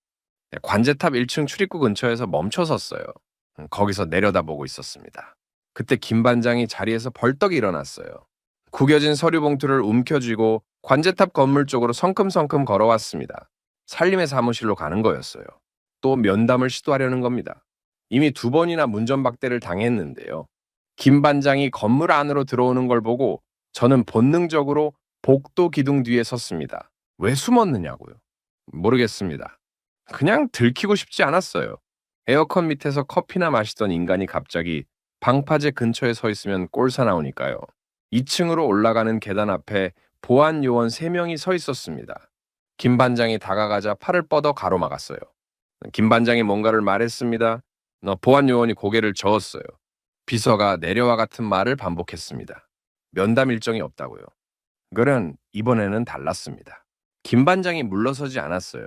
관제탑 1층 출입구 근처에서 멈춰 섰어요. 거기서 내려다보고 있었습니다. 그때 김 반장이 자리에서 벌떡 일어났어요. 구겨진 서류 봉투를 움켜쥐고 관제탑 건물 쪽으로 성큼성큼 걸어왔습니다. 살림의 사무실로 가는 거였어요. 또 면담을 시도하려는 겁니다. 이미 2번이나 문전박대를 당했는데요. 김 반장이 건물 안으로 들어오는 걸 보고 저는 본능적으로 복도 기둥 뒤에 섰습니다. 왜 숨었느냐고요? 모르겠습니다. 그냥 들키고 싶지 않았어요. 에어컨 밑에서 커피나 마시던 인간이 갑자기 방파제 근처에 서 있으면 꼴사 나오니까요. 2층으로 올라가는 계단 앞에 보안 요원 3명이 서 있었습니다. 김 반장이 다가가자 팔을 뻗어 가로막았어요. 김 반장이 뭔가를 말했습니다. 보안 요원이 고개를 저었어요. 비서가 내려와 같은 말을 반복했습니다. 면담 일정이 없다고요. 그건 이번에는 달랐습니다. 김 반장이 물러서지 않았어요.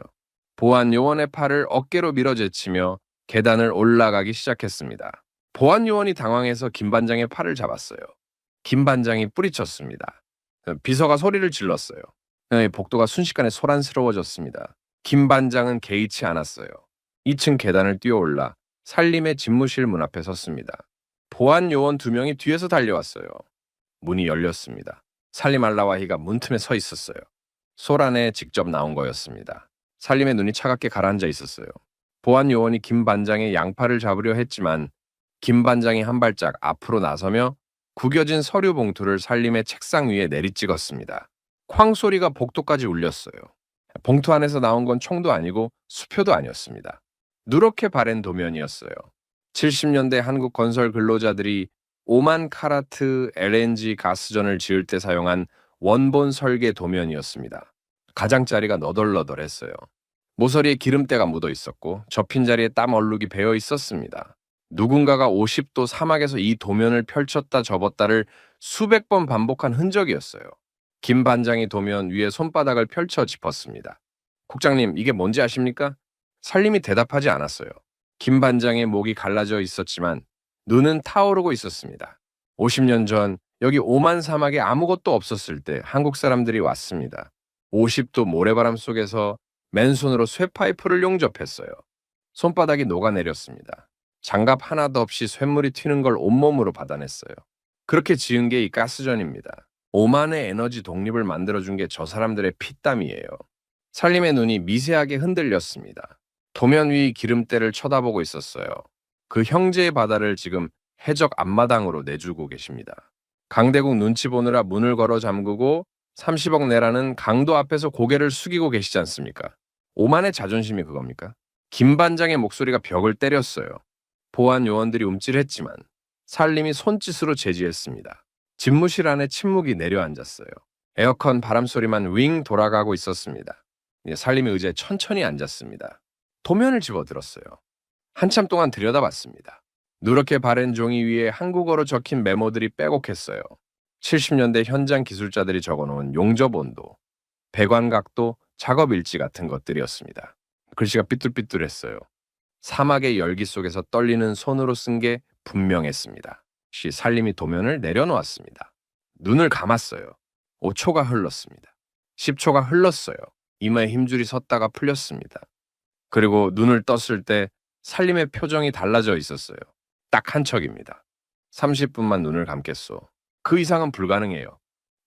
보안 요원의 팔을 어깨로 밀어제치며 계단을 올라가기 시작했습니다. 보안 요원이 당황해서 김 반장의 팔을 잡았어요. 김 반장이 뿌리쳤습니다. 비서가 소리를 질렀어요. 복도가 순식간에 소란스러워졌습니다. 김 반장은 개의치 않았어요. 2층 계단을 뛰어올라 살림의 집무실 문 앞에 섰습니다. 보안 요원 2명이 뒤에서 달려왔어요. 문이 열렸습니다. 살림 알라와히가 문틈에 서 있었어요. 소란에 직접 나온 거였습니다. 살림의 눈이 차갑게 가라앉아 있었어요. 보안 요원이 김 반장의 양팔을 잡으려 했지만 김 반장이 한 발짝 앞으로 나서며 구겨진 서류 봉투를 살림의 책상 위에 내리찍었습니다. 쾅 소리가 복도까지 울렸어요. 봉투 안에서 나온 건 총도 아니고 수표도 아니었습니다. 누렇게 바랜 도면이었어요. 70년대 한국 건설 근로자들이 5만 카라트 LNG 가스전을 지을 때 사용한 원본 설계 도면이었습니다. 가장자리가 너덜너덜했어요. 모서리에 기름때가 묻어 있었고 접힌 자리에 땀 얼룩이 배어 있었습니다. 누군가가 50도 사막에서 이 도면을 펼쳤다 접었다를 수백 번 반복한 흔적이었어요. 김 반장이 도면 위에 손바닥을 펼쳐 짚었습니다. 국장님, 이게 뭔지 아십니까? 살림이 대답하지 않았어요. 김 반장의 목이 갈라져 있었지만 눈은 타오르고 있었습니다. 50년 전 여기 오만 사막에 아무것도 없었을 때 한국 사람들이 왔습니다. 50도 모래바람 속에서 맨손으로 쇠파이프를 용접했어요. 손바닥이 녹아내렸습니다. 장갑 하나도 없이 쇳물이 튀는 걸 온몸으로 받아냈어요. 그렇게 지은 게 이 가스전입니다. 오만의 에너지 독립을 만들어준 게 저 사람들의 피땀이에요. 살림의 눈이 미세하게 흔들렸습니다. 도면 위 기름때를 쳐다보고 있었어요. 그 형제의 바다를 지금 해적 앞마당으로 내주고 계십니다. 강대국 눈치 보느라 문을 걸어 잠그고 30억 내라는 강도 앞에서 고개를 숙이고 계시지 않습니까? 오만의 자존심이 그겁니까? 김 반장의 목소리가 벽을 때렸어요. 보안 요원들이 움찔했지만 살림이 손짓으로 제지했습니다. 집무실 안에 침묵이 내려앉았어요. 에어컨 바람소리만 윙 돌아가고 있었습니다. 살림이 의자에 천천히 앉았습니다. 도면을 집어들었어요. 한참 동안 들여다봤습니다. 누렇게 바랜 종이 위에 한국어로 적힌 메모들이 빼곡했어요. 70년대 현장 기술자들이 적어놓은 용접 온도, 배관 각도, 작업 일지 같은 것들이었습니다. 글씨가 삐뚤삐뚤했어요. 사막의 열기 속에서 떨리는 손으로 쓴 게 분명했습니다. 살림이 도면을 내려놓았습니다. 눈을 감았어요. 5초가 흘렀습니다. 10초가 흘렀어요. 이마에 힘줄이 섰다가 풀렸습니다. 그리고 눈을 떴을 때 살림의 표정이 달라져 있었어요. 딱 한 척입니다. 30분만 눈을 감겠소. 그 이상은 불가능해요.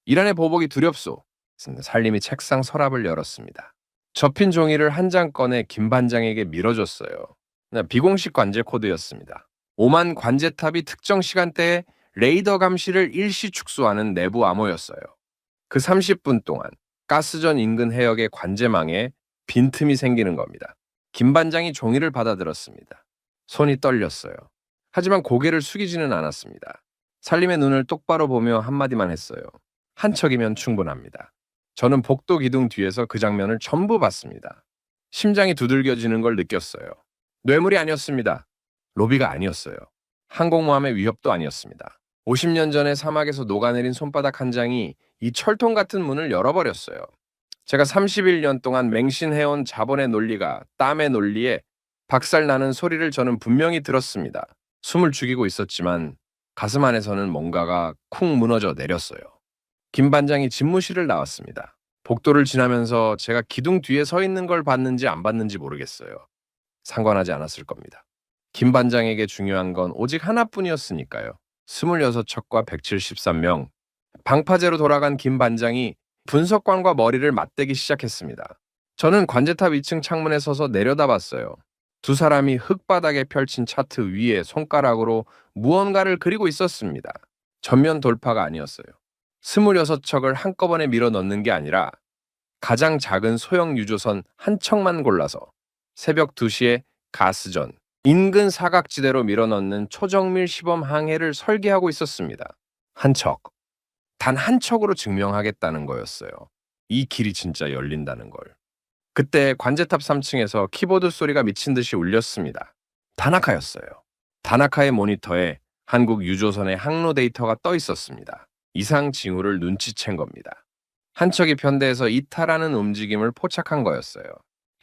이란의 보복이 두렵소. 살림이 책상 서랍을 열었습니다. 접힌 종이를 한 장 꺼내 김 반장에게 밀어줬어요. 비공식 관제 코드였습니다. 오만 관제탑이 특정 시간대에 레이더 감시를 일시 축소하는 내부 암호였어요. 그 30분 동안 가스전 인근 해역의 관제망에 빈틈이 생기는 겁니다. 김 반장이 종이를 받아들었습니다. 손이 떨렸어요. 하지만 고개를 숙이지는 않았습니다. 살림의 눈을 똑바로 보며 한마디만 했어요. 한 척이면 충분합니다. 저는 복도 기둥 뒤에서 그 장면을 전부 봤습니다. 심장이 두들겨지는 걸 느꼈어요. 뇌물이 아니었습니다. 로비가 아니었어요. 항공모함의 위협도 아니었습니다. 50년 전에 사막에서 녹아내린 손바닥 한 장이 이 철통 같은 문을 열어버렸어요. 제가 31년 동안 맹신해온 자본의 논리가 땀의 논리에 박살나는 소리를 저는 분명히 들었습니다. 숨을 죽이고 있었지만 가슴 안에서는 뭔가가 쿵 무너져 내렸어요. 김 반장이 집무실을 나왔습니다. 복도를 지나면서 제가 기둥 뒤에 서 있는 걸 봤는지 안 봤는지 모르겠어요. 상관하지 않았을 겁니다. 김 반장에게 중요한 건 오직 하나뿐이었으니까요. 26척과 173명. 방파제로 돌아간 김 반장이 분석관과 머리를 맞대기 시작했습니다. 저는 관제탑 2층 창문에 서서 내려다봤어요. 두 사람이 흙바닥에 펼친 차트 위에 손가락으로 무언가를 그리고 있었습니다. 전면 돌파가 아니었어요. 26척을 한꺼번에 밀어 넣는 게 아니라 가장 작은 소형 유조선 한 척만 골라서 새벽 2시에 가스전, 인근 사각지대로 밀어 넣는 초정밀 시범 항해를 설계하고 있었습니다. 한 척. 단 한 척으로 증명하겠다는 거였어요. 이 길이 진짜 열린다는 걸. 그때 관제탑 3층에서 키보드 소리가 미친 듯이 울렸습니다. 다나카였어요. 다나카의 모니터에 한국 유조선의 항로 데이터가 떠 있었습니다. 이상 징후를 눈치챈 겁니다. 한 척이 편대에서 이탈하는 움직임을 포착한 거였어요.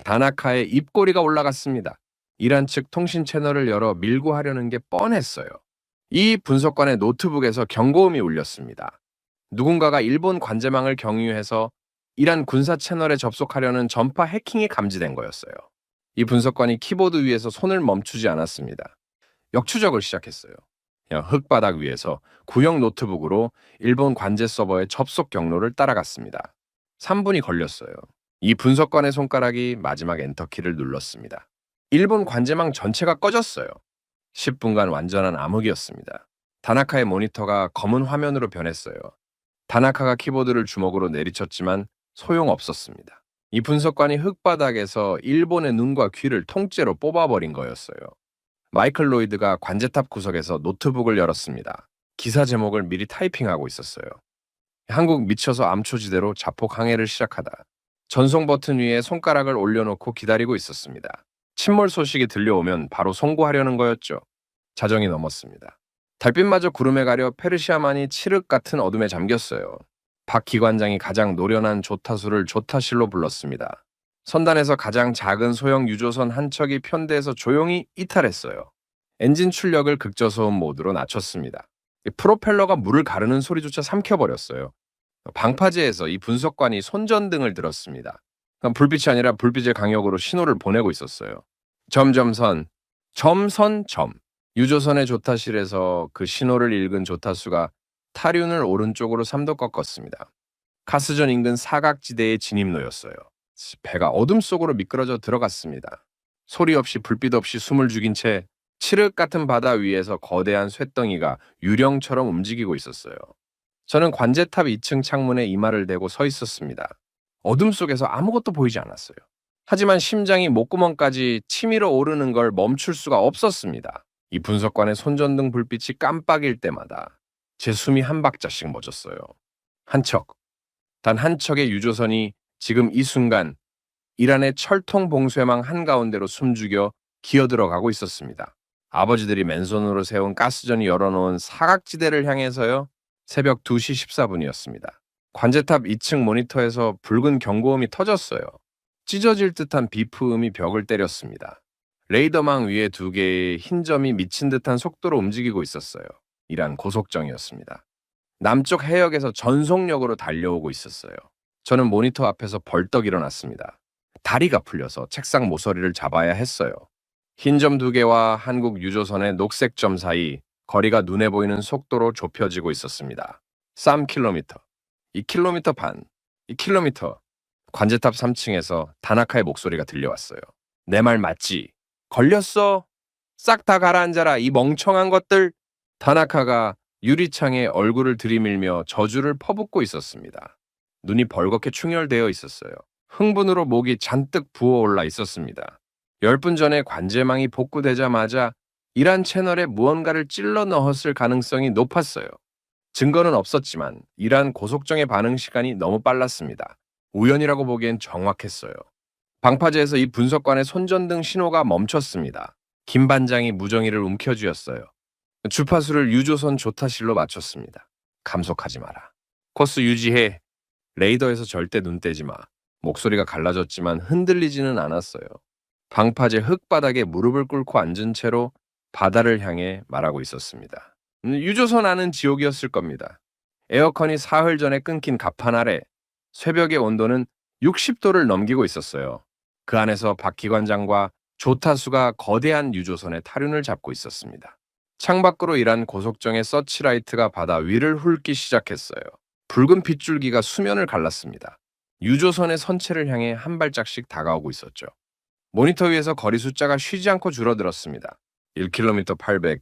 다나카의 입꼬리가 올라갔습니다. 이란 측 통신 채널을 열어 밀고 하려는 게 뻔했어요. 이 분석관의 노트북에서 경고음이 울렸습니다. 누군가가 일본 관제망을 경유해서 이란 군사 채널에 접속하려는 전파 해킹이 감지된 거였어요. 이 분석관이 키보드 위에서 손을 멈추지 않았습니다. 역추적을 시작했어요. 흙바닥 위에서 구형 노트북으로 일본 관제 서버의 접속 경로를 따라갔습니다. 3분이 걸렸어요. 이 분석관의 손가락이 마지막 엔터키를 눌렀습니다. 일본 관제망 전체가 꺼졌어요. 10분간 완전한 암흑이었습니다. 다나카의 모니터가 검은 화면으로 변했어요. 다나카가 키보드를 주먹으로 내리쳤지만 소용없었습니다. 이 분석관이 흙바닥에서 일본의 눈과 귀를 통째로 뽑아버린 거였어요. 마이클 로이드가 관제탑 구석에서 노트북을 열었습니다. 기사 제목을 미리 타이핑하고 있었어요. 한국 미쳐서 암초지대로 자폭 항해를 시작하다. 전송 버튼 위에 손가락을 올려놓고 기다리고 있었습니다. 침몰 소식이 들려오면 바로 송구하려는 거였죠. 자정이 넘었습니다. 달빛마저 구름에 가려 페르시아만이 칠흑 같은 어둠에 잠겼어요. 박 기관장이 가장 노련한 조타수를 조타실로 불렀습니다. 선단에서 가장 작은 소형 유조선 한 척이 편대에서 조용히 이탈했어요. 엔진 출력을 극저소음 모드로 낮췄습니다. 프로펠러가 물을 가르는 소리조차 삼켜버렸어요. 방파제에서 이 분석관이 손전등을 들었습니다. 불빛이 아니라 불빛의 강력으로 신호를 보내고 있었어요. 점점선, 점선, 점. 유조선의 조타실에서 그 신호를 읽은 조타수가 타륜을 오른쪽으로 3도 꺾었습니다. 가스전 인근 사각지대의 진입로였어요. 배가 어둠 속으로 미끄러져 들어갔습니다. 소리 없이 불빛 없이 숨을 죽인 채 칠흑 같은 바다 위에서 거대한 쇳덩이가 유령처럼 움직이고 있었어요. 저는 관제탑 2층 창문에 이마를 대고 서 있었습니다. 어둠 속에서 아무것도 보이지 않았어요. 하지만 심장이 목구멍까지 치밀어 오르는 걸 멈출 수가 없었습니다. 이 분석관의 손전등 불빛이 깜빡일 때마다 제 숨이 한 박자씩 멎었어요. 한 척, 단 한 척의 유조선이 지금 이 순간 이란의 철통 봉쇄망 한가운데로 숨죽여 기어들어가고 있었습니다. 아버지들이 맨손으로 세운 가스전이 열어놓은 사각지대를 향해서요. 새벽 2시 14분이었습니다. 관제탑 2층 모니터에서 붉은 경고음이 터졌어요. 찢어질 듯한 비프음이 벽을 때렸습니다. 레이더망 위에 2개의 흰 점이 미친 듯한 속도로 움직이고 있었어요. 이란 고속정이었습니다. 남쪽 해역에서 전속력으로 달려오고 있었어요. 저는 모니터 앞에서 벌떡 일어났습니다. 다리가 풀려서 책상 모서리를 잡아야 했어요. 흰 점 2개와 한국 유조선의 녹색 점 사이 거리가 눈에 보이는 속도로 좁혀지고 있었습니다. 3km, 2km 반, 2km. 관제탑 3층에서 다나카의 목소리가 들려왔어요. 내 말 맞지? 걸렸어? 싹 다 가라앉아라, 이 멍청한 것들. 다나카가 유리창에 얼굴을 들이밀며 저주를 퍼붓고 있었습니다. 눈이 벌겋게 충혈되어 있었어요. 흥분으로 목이 잔뜩 부어올라 있었습니다. 10분 전에 관제망이 복구되자마자 이란 채널에 무언가를 찔러 넣었을 가능성이 높았어요. 증거는 없었지만 이란 고속정의 반응 시간이 너무 빨랐습니다. 우연이라고 보기엔 정확했어요. 방파제에서 이 분석관의 손전등 신호가 멈췄습니다. 김 반장이 무정의를 움켜쥐었어요. 주파수를 유조선 조타실로 맞췄습니다. 감속하지 마라. 코스 유지해. 레이더에서 절대 눈 떼지 마. 목소리가 갈라졌지만 흔들리지는 않았어요. 방파제 흙바닥에 무릎을 꿇고 앉은 채로 바다를 향해 말하고 있었습니다. 유조선 안은 지옥이었을 겁니다. 에어컨이 사흘 전에 끊긴 갑판 아래 새벽의 온도는 60도를 넘기고 있었어요. 그 안에서 박 기관장과 조타수가 거대한 유조선의 타륜을 잡고 있었습니다. 창밖으로 일한 고속정의 서치라이트가 바다 위를 훑기 시작했어요. 붉은 빗줄기가 수면을 갈랐습니다. 유조선의 선체를 향해 한 발짝씩 다가오고 있었죠. 모니터 위에서 거리 숫자가 쉬지 않고 줄어들었습니다. 1km 800,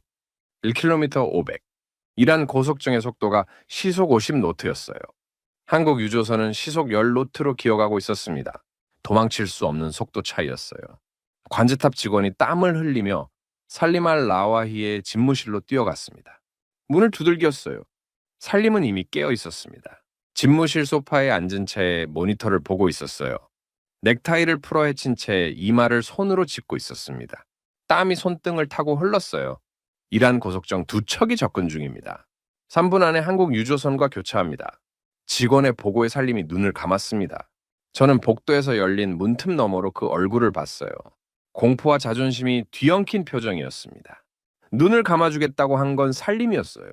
1km 500. 이란 고속정의 속도가 시속 50노트였어요. 한국 유조선은 시속 10노트로 기어가고 있었습니다. 도망칠 수 없는 속도 차이였어요. 관제탑 직원이 땀을 흘리며 살림 라와히의 집무실로 뛰어갔습니다. 문을 두들겼어요. 살림은 이미 깨어 있었습니다. 집무실 소파에 앉은 채 모니터를 보고 있었어요. 넥타이를 풀어 헤친 채 이마를 손으로 짚고 있었습니다. 땀이 손등을 타고 흘렀어요. 이란 고속정 2척이 접근 중입니다. 3분 안에 한국 유조선과 교차합니다. 직원의 보고에 살림이 눈을 감았습니다. 저는 복도에서 열린 문틈 너머로 그 얼굴을 봤어요. 공포와 자존심이 뒤엉킨 표정이었습니다. 눈을 감아주겠다고 한 건 살림이었어요.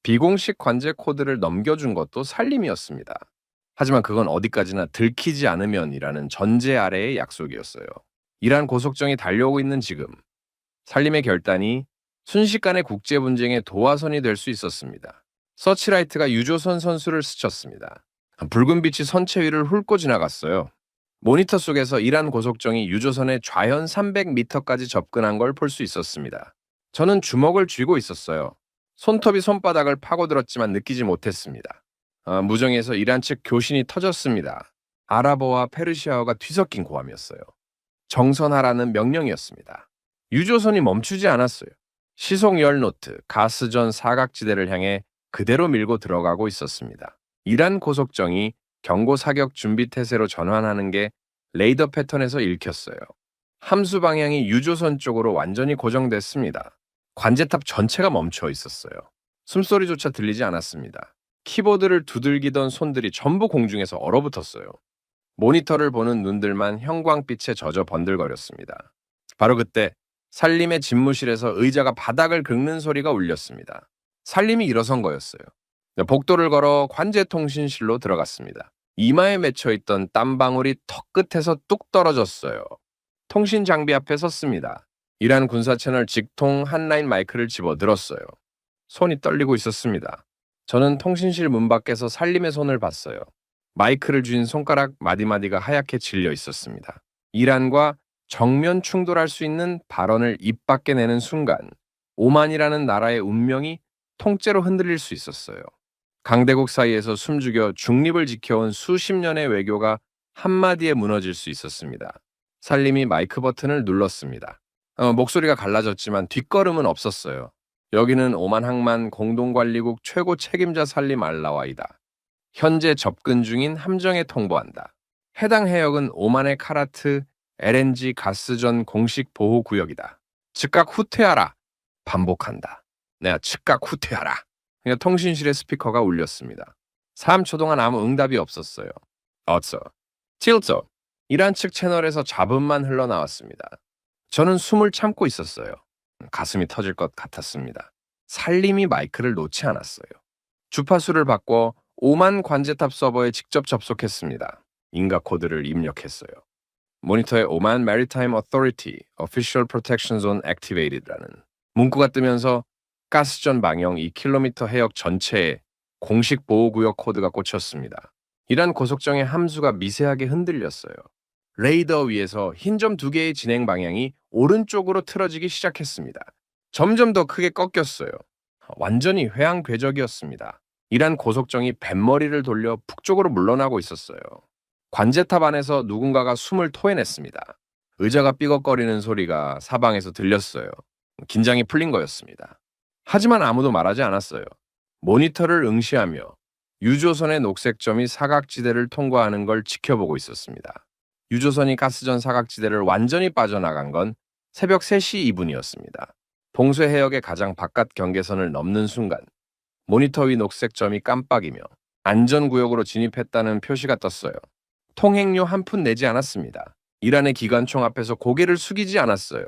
비공식 관제 코드를 넘겨준 것도 살림이었습니다. 하지만 그건 어디까지나 들키지 않으면이라는 전제 아래의 약속이었어요. 이란 고속정이 달려오고 있는 지금, 살림의 결단이 순식간에 국제 분쟁의 도화선이 될 수 있었습니다. 서치라이트가 유조선 선수를 스쳤습니다. 붉은 빛이 선체 위를 훑고 지나갔어요. 모니터 속에서 이란 고속정이 유조선의 좌현 300m까지 접근한 걸 볼 수 있었습니다. 저는 주먹을 쥐고 있었어요. 손톱이 손바닥을 파고들었지만 느끼지 못했습니다. 무정에서 이란 측 교신이 터졌습니다. 아랍어와 페르시아어가 뒤섞인 고함이었어요. 정선하라는 명령이었습니다. 유조선이 멈추지 않았어요. 시속 10노트, 가스전 사각지대를 향해 그대로 밀고 들어가고 있었습니다. 이란 고속정이 경고 사격 준비 태세로 전환하는 게 레이더 패턴에서 읽혔어요. 함수 방향이 유조선 쪽으로 완전히 고정됐습니다. 관제탑 전체가 멈춰 있었어요. 숨소리조차 들리지 않았습니다. 키보드를 두들기던 손들이 전부 공중에서 얼어붙었어요. 모니터를 보는 눈들만 형광빛에 젖어 번들거렸습니다. 바로 그때 살림의 집무실에서 의자가 바닥을 긁는 소리가 울렸습니다. 살림이 일어선 거였어요. 복도를 걸어 관제통신실로 들어갔습니다. 이마에 맺혀있던 땀방울이 턱 끝에서 뚝 떨어졌어요. 통신 장비 앞에 섰습니다. 이란 군사 채널 직통 한라인 마이크를 집어들었어요. 손이 떨리고 있었습니다. 저는 통신실 문 밖에서 살림의 손을 봤어요. 마이크를 쥔 손가락 마디마디가 하얗게 질려 있었습니다. 이란과 정면 충돌할 수 있는 발언을 입 밖에 내는 순간 오만이라는 나라의 운명이 통째로 흔들릴 수 있었어요. 강대국 사이에서 숨죽여 중립을 지켜온 수십 년의 외교가 한마디에 무너질 수 있었습니다. 살림이 마이크 버튼을 눌렀습니다. 목소리가 갈라졌지만 뒷걸음은 없었어요. 여기는 오만 항만 공동관리국 최고 책임자 살림 알라와이다. 현재 접근 중인 함정에 통보한다. 해당 해역은 오만의 카라트 LNG 가스전 공식 보호구역이다. 즉각 후퇴하라. 반복한다. 내가 즉각 후퇴하라. 그냥 통신실의 스피커가 울렸습니다. 3초 동안 아무 응답이 없었어요. 어쩌? 틸저. 이란 측 채널에서 잡음만 흘러나왔습니다. 저는 숨을 참고 있었어요. 가슴이 터질 것 같았습니다. 살림이 마이크를 놓지 않았어요. 주파수를 바꿔 오만 관제탑 서버에 직접 접속했습니다. 인가 코드를 입력했어요. 모니터에 오만 Maritime Authority Official Protection Zone Activated라는 문구가 뜨면서 가스전 방영 2km 해역 전체에 공식 보호구역 코드가 꽂혔습니다. 이란 고속정의 함수가 미세하게 흔들렸어요. 레이더 위에서 흰 점 2개의 진행 방향이 오른쪽으로 틀어지기 시작했습니다. 점점 더 크게 꺾였어요. 완전히 회항 궤적이었습니다. 이란 고속정이 뱃머리를 돌려 북쪽으로 물러나고 있었어요. 관제탑 안에서 누군가가 숨을 토해냈습니다. 의자가 삐걱거리는 소리가 사방에서 들렸어요. 긴장이 풀린 거였습니다. 하지만 아무도 말하지 않았어요. 모니터를 응시하며 유조선의 녹색점이 사각지대를 통과하는 걸 지켜보고 있었습니다. 유조선이 가스전 사각지대를 완전히 빠져나간 건 새벽 3시 2분이었습니다. 봉쇄 해역의 가장 바깥 경계선을 넘는 순간 모니터 위 녹색점이 깜빡이며 안전구역으로 진입했다는 표시가 떴어요. 통행료 한 푼 내지 않았습니다. 이란의 기관총 앞에서 고개를 숙이지 않았어요.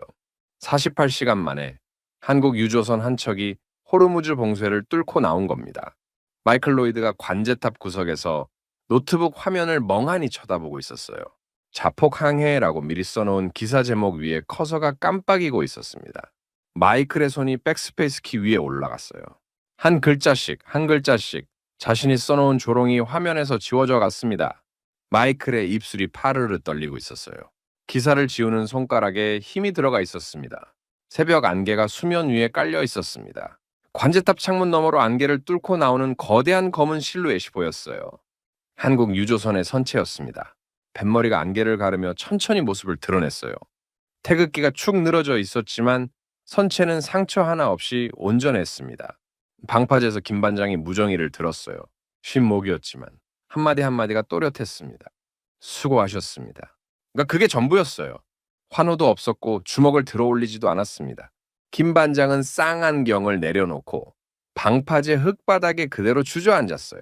48시간 만에 한국 유조선 한 척이 호르무즈 봉쇄를 뚫고 나온 겁니다. 마이클 로이드가 관제탑 구석에서 노트북 화면을 멍하니 쳐다보고 있었어요. 자폭 항해라고 미리 써놓은 기사 제목 위에 커서가 깜빡이고 있었습니다. 마이클의 손이 백스페이스 키 위에 올라갔어요. 한 글자씩 자신이 써놓은 조롱이 화면에서 지워져 갔습니다. 마이클의 입술이 파르르 떨리고 있었어요. 기사를 지우는 손가락에 힘이 들어가 있었습니다. 새벽 안개가 수면 위에 깔려 있었습니다. 관제탑 창문 너머로 안개를 뚫고 나오는 거대한 검은 실루엣이 보였어요. 한국 유조선의 선체였습니다. 뱃머리가 안개를 가르며 천천히 모습을 드러냈어요. 태극기가 축 늘어져 있었지만 선체는 상처 하나 없이 온전했습니다. 방파제에서 김 반장이 무정의를 들었어요. 쉰 목이었지만 한마디 한마디가 또렷했습니다. 수고하셨습니다. 그러니까 그게 전부였어요. 환호도 없었고 주먹을 들어 올리지도 않았습니다. 김 반장은 쌍안경을 내려놓고 방파제 흙바닥에 그대로 주저앉았어요.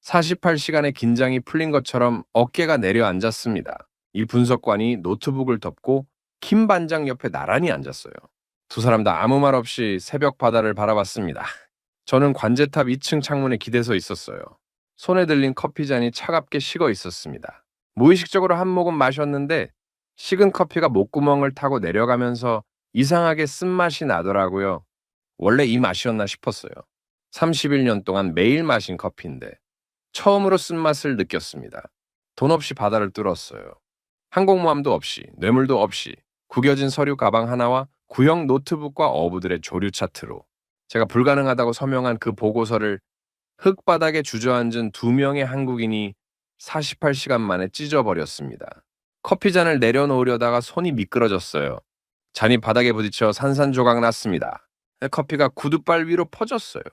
48시간의 긴장이 풀린 것처럼 어깨가 내려앉았습니다. 이 분석관이 노트북을 덮고 김 반장 옆에 나란히 앉았어요. 두 사람 다 아무 말 없이 새벽 바다를 바라봤습니다. 저는 관제탑 2층 창문에 기대서 있었어요. 손에 들린 커피잔이 차갑게 식어 있었습니다. 무의식적으로 한 모금 마셨는데 식은 커피가 목구멍을 타고 내려가면서 이상하게 쓴맛이 나더라고요. 원래 이 맛이었나 싶었어요. 31년 동안 매일 마신 커피인데 처음으로 쓴맛을 느꼈습니다. 돈 없이 바다를 뚫었어요. 항공모함도 없이 뇌물도 없이 구겨진 서류 가방 하나와 구형 노트북과 어부들의 조류 차트로 제가 불가능하다고 서명한 그 보고서를 흙바닥에 주저앉은 2명의 한국인이 48시간 만에 찢어버렸습니다. 커피잔을 내려놓으려다가 손이 미끄러졌어요. 잔이 바닥에 부딪혀 산산조각 났습니다. 커피가 구두발 위로 퍼졌어요.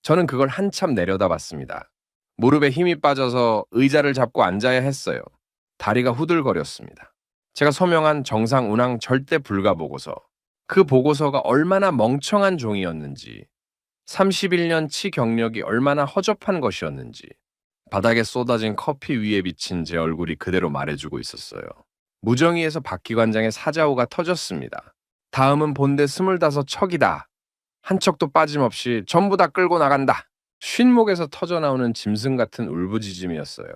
저는 그걸 한참 내려다봤습니다. 무릎에 힘이 빠져서 의자를 잡고 앉아야 했어요. 다리가 후들거렸습니다. 제가 서명한 정상 운항 절대 불가 보고서. 그 보고서가 얼마나 멍청한 종이었는지, 31년치 경력이 얼마나 허접한 것이었는지, 바닥에 쏟아진 커피 위에 비친 제 얼굴이 그대로 말해주고 있었어요. 무정의에서 박 기관장의 사자호가 터졌습니다. 다음은 본대 25척이다. 한 척도 빠짐없이 전부 다 끌고 나간다. 쉰목에서 터져나오는 짐승 같은 울부짖음이었어요.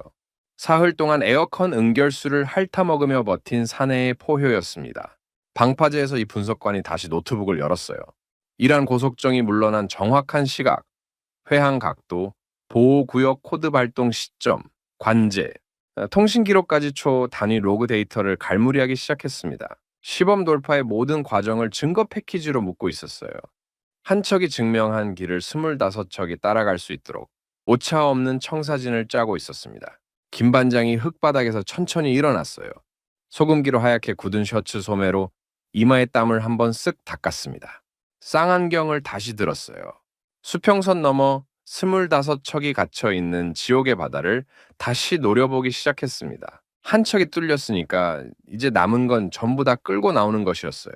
사흘 동안 에어컨 응결수를 핥아먹으며 버틴 사내의 포효였습니다. 방파제에서 이 분석관이 다시 노트북을 열었어요. 이란 고속정이 물러난 정확한 시각, 회항 각도, 보호구역 코드 발동 시점, 관제, 통신 기록까지 초 단위 로그 데이터를 갈무리하기 시작했습니다. 시범 돌파의 모든 과정을 증거 패키지로 묻고 있었어요. 한 척이 증명한 길을 25척이 따라갈 수 있도록 오차 없는 청사진을 짜고 있었습니다. 김 반장이 흙바닥에서 천천히 일어났어요. 소금기로 하얗게 굳은 셔츠 소매로 이마의 땀을 한번 쓱 닦았습니다. 쌍안경을 다시 들었어요. 수평선 너머 25척이 갇혀 있는 지옥의 바다를 다시 노려보기 시작했습니다. 한 척이 뚫렸으니까 이제 남은 건 전부 다 끌고 나오는 것이었어요.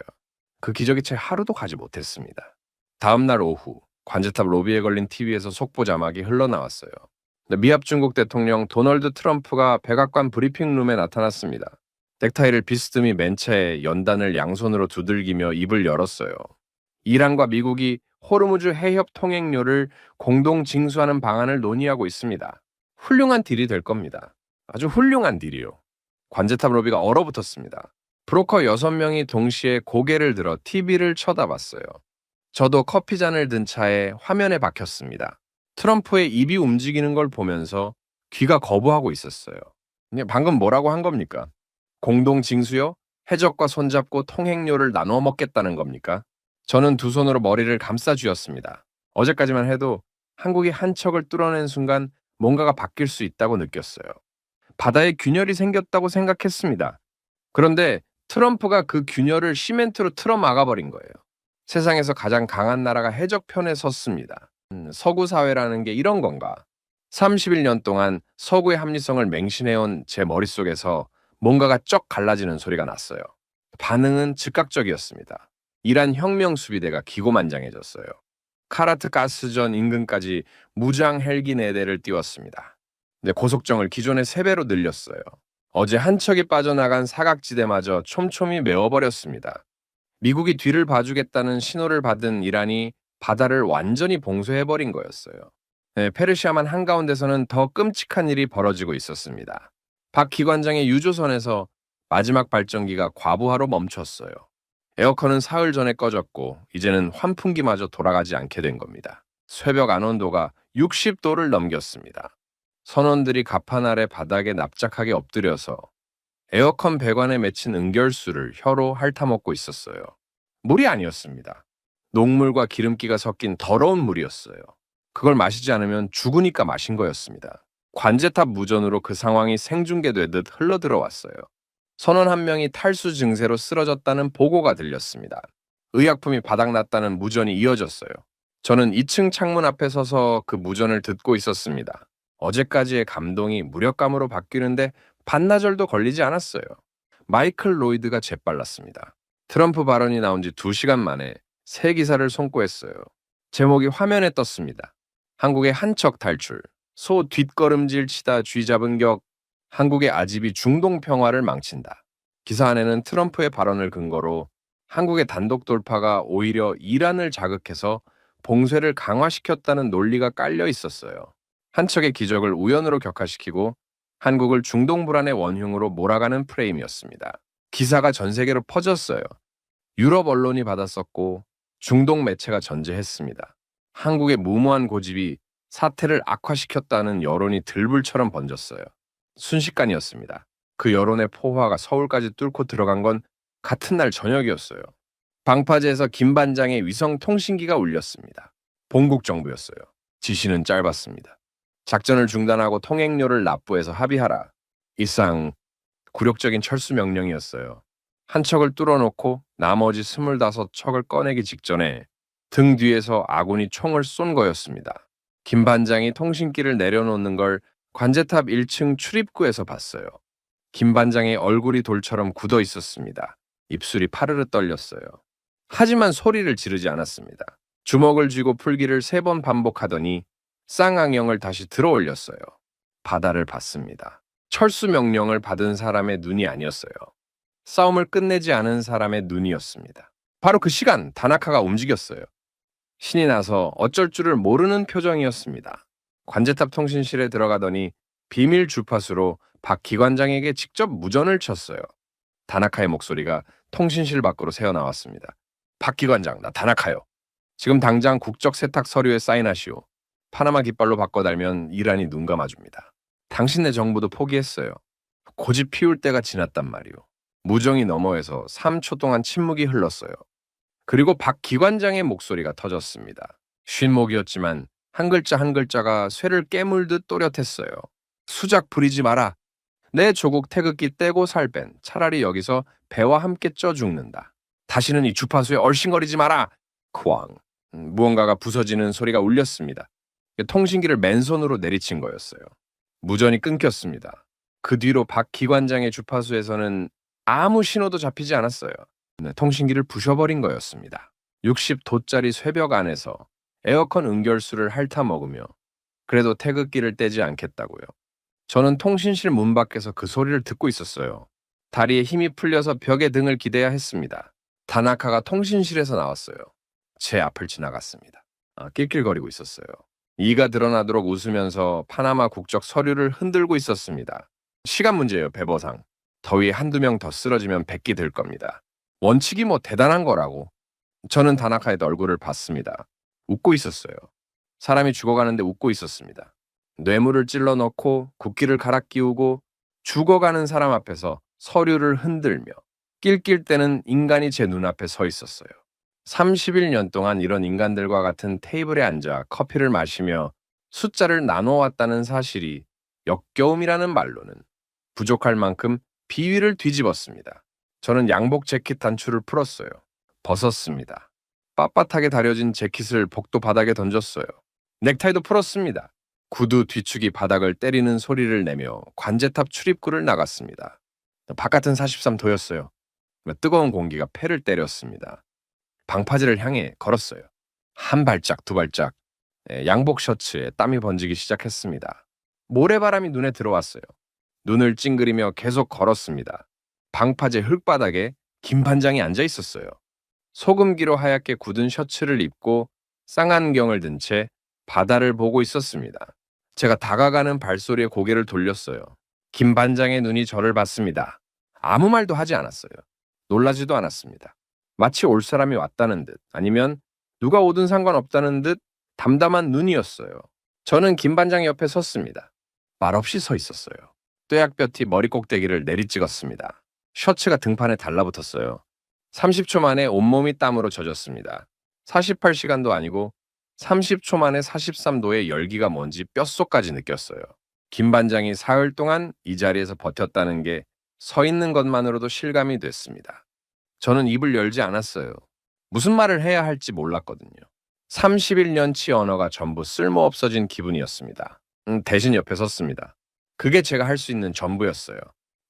그 기적이 채 하루도 가지 못했습니다. 다음 날 오후 관제탑 로비에 걸린 TV에서 속보 자막이 흘러나왔어요. 미합 중국 대통령 도널드 트럼프가 백악관 브리핑룸에 나타났습니다. 넥타이를 비스듬히 맨 채에 연단을 양손으로 두들기며 입을 열었어요. 이란과 미국이 호르무즈 해협 통행료를 공동 징수하는 방안을 논의하고 있습니다. 훌륭한 딜이 될 겁니다. 아주 훌륭한 딜이요. 관제탑 로비가 얼어붙었습니다. 브로커 6명이 동시에 고개를 들어 TV를 쳐다봤어요. 저도 커피잔을 든 차에 화면에 박혔습니다. 트럼프의 입이 움직이는 걸 보면서 귀가 거부하고 있었어요. 방금 뭐라고 한 겁니까? 공동 징수요? 해적과 손잡고 통행료를 나눠 먹겠다는 겁니까? 저는 두 손으로 머리를 감싸 쥐었습니다. 어제까지만 해도 한국이 한 척을 뚫어낸 순간 뭔가가 바뀔 수 있다고 느꼈어요. 바다에 균열이 생겼다고 생각했습니다. 그런데 트럼프가 그 균열을 시멘트로 틀어 막아버린 거예요. 세상에서 가장 강한 나라가 해적편에 섰습니다. 서구 사회라는 게 이런 건가? 31년 동안 서구의 합리성을 맹신해온 제 머릿속에서 뭔가가 쩍 갈라지는 소리가 났어요. 반응은 즉각적이었습니다. 이란 혁명 수비대가 기고만장해졌어요. 카라트 가스전 인근까지 무장 헬기 4대를 띄웠습니다. 고속정을 기존의 3배로 늘렸어요. 어제 한 척이 빠져나간 사각지대마저 촘촘히 메워버렸습니다. 미국이 뒤를 봐주겠다는 신호를 받은 이란이 바다를 완전히 봉쇄해버린 거였어요. 페르시아만 한가운데서는 더 끔찍한 일이 벌어지고 있었습니다. 박 기관장의 유조선에서 마지막 발전기가 과부하로 멈췄어요. 에어컨은 사흘 전에 꺼졌고 이제는 환풍기마저 돌아가지 않게 된 겁니다. 새벽 안온도가 60도를 넘겼습니다. 선원들이 갑판 아래 바닥에 납작하게 엎드려서 에어컨 배관에 맺힌 응결수를 혀로 핥아먹고 있었어요. 물이 아니었습니다. 녹물과 기름기가 섞인 더러운 물이었어요. 그걸 마시지 않으면 죽으니까 마신 거였습니다. 관제탑 무전으로 그 상황이 생중계되듯 흘러들어왔어요. 선원 한 명이 탈수 증세로 쓰러졌다는 보고가 들렸습니다. 의약품이 바닥났다는 무전이 이어졌어요. 저는 2층 창문 앞에 서서 그 무전을 듣고 있었습니다. 어제까지의 감동이 무력감으로 바뀌는데 반나절도 걸리지 않았어요. 마이클 로이드가 재빨랐습니다. 트럼프 발언이 나온 지 2시간 만에 새 기사를 송고했어요. 제목이 화면에 떴습니다. 한국의 한 척 탈출, 소 뒷걸음질 치다 쥐 잡은 격, 한국의 아집이 중동 평화를 망친다. 기사 안에는 트럼프의 발언을 근거로 한국의 단독 돌파가 오히려 이란을 자극해서 봉쇄를 강화시켰다는 논리가 깔려 있었어요. 한 척의 기적을 우연으로 격화시키고 한국을 중동 불안의 원흉으로 몰아가는 프레임이었습니다. 기사가 전 세계로 퍼졌어요. 유럽 언론이 받았었고 중동 매체가 전제했습니다. 한국의 무모한 고집이 사태를 악화시켰다는 여론이 들불처럼 번졌어요. 순식간이었습니다. 그 여론의 포화가 서울까지 뚫고 들어간 건 같은 날 저녁이었어요. 방파제에서 김 반장의 위성 통신기가 울렸습니다. 본국 정부였어요. 지시는 짧았습니다. 작전을 중단하고 통행료를 납부해서 합의하라. 이상 굴욕적인 철수 명령이었어요. 한 척을 뚫어놓고 나머지 25척을 꺼내기 직전에 등 뒤에서 아군이 총을 쏜 거였습니다. 김 반장이 통신기를 내려놓는 걸 관제탑 1층 출입구에서 봤어요. 김 반장의 얼굴이 돌처럼 굳어 있었습니다. 입술이 파르르 떨렸어요. 하지만 소리를 지르지 않았습니다. 주먹을 쥐고 풀기를 3번 반복하더니 쌍앙영을 다시 들어올렸어요. 바다를 봤습니다. 철수 명령을 받은 사람의 눈이 아니었어요. 싸움을 끝내지 않은 사람의 눈이었습니다. 바로 그 시간 다나카가 움직였어요. 신이 나서 어쩔 줄을 모르는 표정이었습니다. 관제탑 통신실에 들어가더니 비밀 주파수로 박 기관장에게 직접 무전을 쳤어요. 다나카의 목소리가 통신실 밖으로 새어나왔습니다. 박 기관장, 나 다나카요. 지금 당장 국적 세탁 서류에 사인하시오. 파나마 깃발로 바꿔 달면 이란이 눈 감아줍니다. 당신네 정부도 포기했어요. 고집 피울 때가 지났단 말이오. 무정이 너머에서 3초 동안 침묵이 흘렀어요. 그리고 박 기관장의 목소리가 터졌습니다. 쉰목이었지만 한 글자 한 글자가 쇠를 깨물듯 또렷했어요. 수작 부리지 마라. 내 조국 태극기 떼고 살 뺀 차라리 여기서 배와 함께 쪄 죽는다. 다시는 이 주파수에 얼씬거리지 마라. 쾅. 무언가가 부서지는 소리가 울렸습니다. 통신기를 맨손으로 내리친 거였어요. 무전이 끊겼습니다. 그 뒤로 박 기관장의 주파수에서는 아무 신호도 잡히지 않았어요. 통신기를 부셔버린 거였습니다. 60도짜리 쇠벽 안에서 에어컨 응결수를 핥아먹으며 그래도 태극기를 떼지 않겠다고요. 저는 통신실 문 밖에서 그 소리를 듣고 있었어요. 다리에 힘이 풀려서 벽에 등을 기대야 했습니다. 다나카가 통신실에서 나왔어요. 제 앞을 지나갔습니다. 낄낄거리고 있었어요. 이가 드러나도록 웃으면서 파나마 국적 서류를 흔들고 있었습니다. 시간 문제예요, 배버상. 더위 한두 명 더 쓰러지면 백기 될 겁니다. 원칙이 뭐 대단한 거라고. 저는 다나카의 얼굴을 봤습니다. 웃고 있었어요. 사람이 죽어가는데 웃고 있었습니다. 뇌물을 찔러 넣고 국기를 갈아 끼우고 죽어가는 사람 앞에서 서류를 흔들며 낄낄대는 인간이 제 눈앞에 서 있었어요. 31년 동안 이런 인간들과 같은 테이블에 앉아 커피를 마시며 숫자를 나눠왔다는 사실이 역겨움이라는 말로는 부족할 만큼 비위를 뒤집었습니다. 저는 양복 재킷 단추를 풀었어요. 벗었습니다. 빳빳하게 다려진 재킷을 복도 바닥에 던졌어요. 넥타이도 풀었습니다. 구두 뒤축이 바닥을 때리는 소리를 내며 관제탑 출입구를 나갔습니다. 바깥은 43도였어요. 뜨거운 공기가 폐를 때렸습니다. 방파제를 향해 걸었어요. 한 발짝, 두 발짝. 양복 셔츠에 땀이 번지기 시작했습니다. 모래바람이 눈에 들어왔어요. 눈을 찡그리며 계속 걸었습니다. 방파제 흙바닥에 김 반장이 앉아 있었어요. 소금기로 하얗게 굳은 셔츠를 입고 쌍안경을 든 채 바다를 보고 있었습니다. 제가 다가가는 발소리에 고개를 돌렸어요. 김 반장의 눈이 저를 봤습니다. 아무 말도 하지 않았어요. 놀라지도 않았습니다. 마치 올 사람이 왔다는 듯 아니면 누가 오든 상관없다는 듯 담담한 눈이었어요. 저는 김 반장 옆에 섰습니다. 말없이 서 있었어요. 뙤약볕이 머리 꼭대기를 내리찍었습니다. 셔츠가 등판에 달라붙었어요. 30초 만에 온몸이 땀으로 젖었습니다. 48시간도 아니고 30초 만에 43도의 열기가 뭔지 뼛속까지 느꼈어요. 김 반장이 사흘 동안 이 자리에서 버텼다는 게 서 있는 것만으로도 실감이 됐습니다. 저는 입을 열지 않았어요. 무슨 말을 해야 할지 몰랐거든요. 31년치 언어가 전부 쓸모없어진 기분이었습니다. 대신 옆에 섰습니다. 그게 제가 할 수 있는 전부였어요.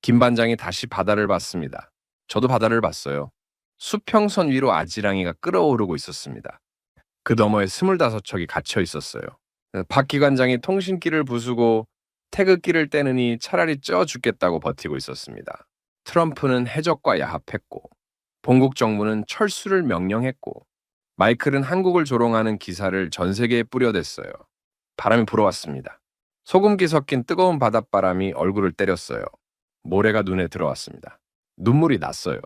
김 반장이 다시 바다를 봤습니다. 저도 바다를 봤어요. 수평선 위로 아지랑이가 끓어오르고 있었습니다. 그 너머에 25척이 갇혀 있었어요. 박 기관장이 통신기를 부수고 태극기를 떼느니 차라리 쪄 죽겠다고 버티고 있었습니다. 트럼프는 해적과 야합했고 본국 정부는 철수를 명령했고 마이클은 한국을 조롱하는 기사를 전 세계에 뿌려댔어요. 바람이 불어왔습니다. 소금기 섞인 뜨거운 바닷바람이 얼굴을 때렸어요. 모래가 눈에 들어왔습니다. 눈물이 났어요.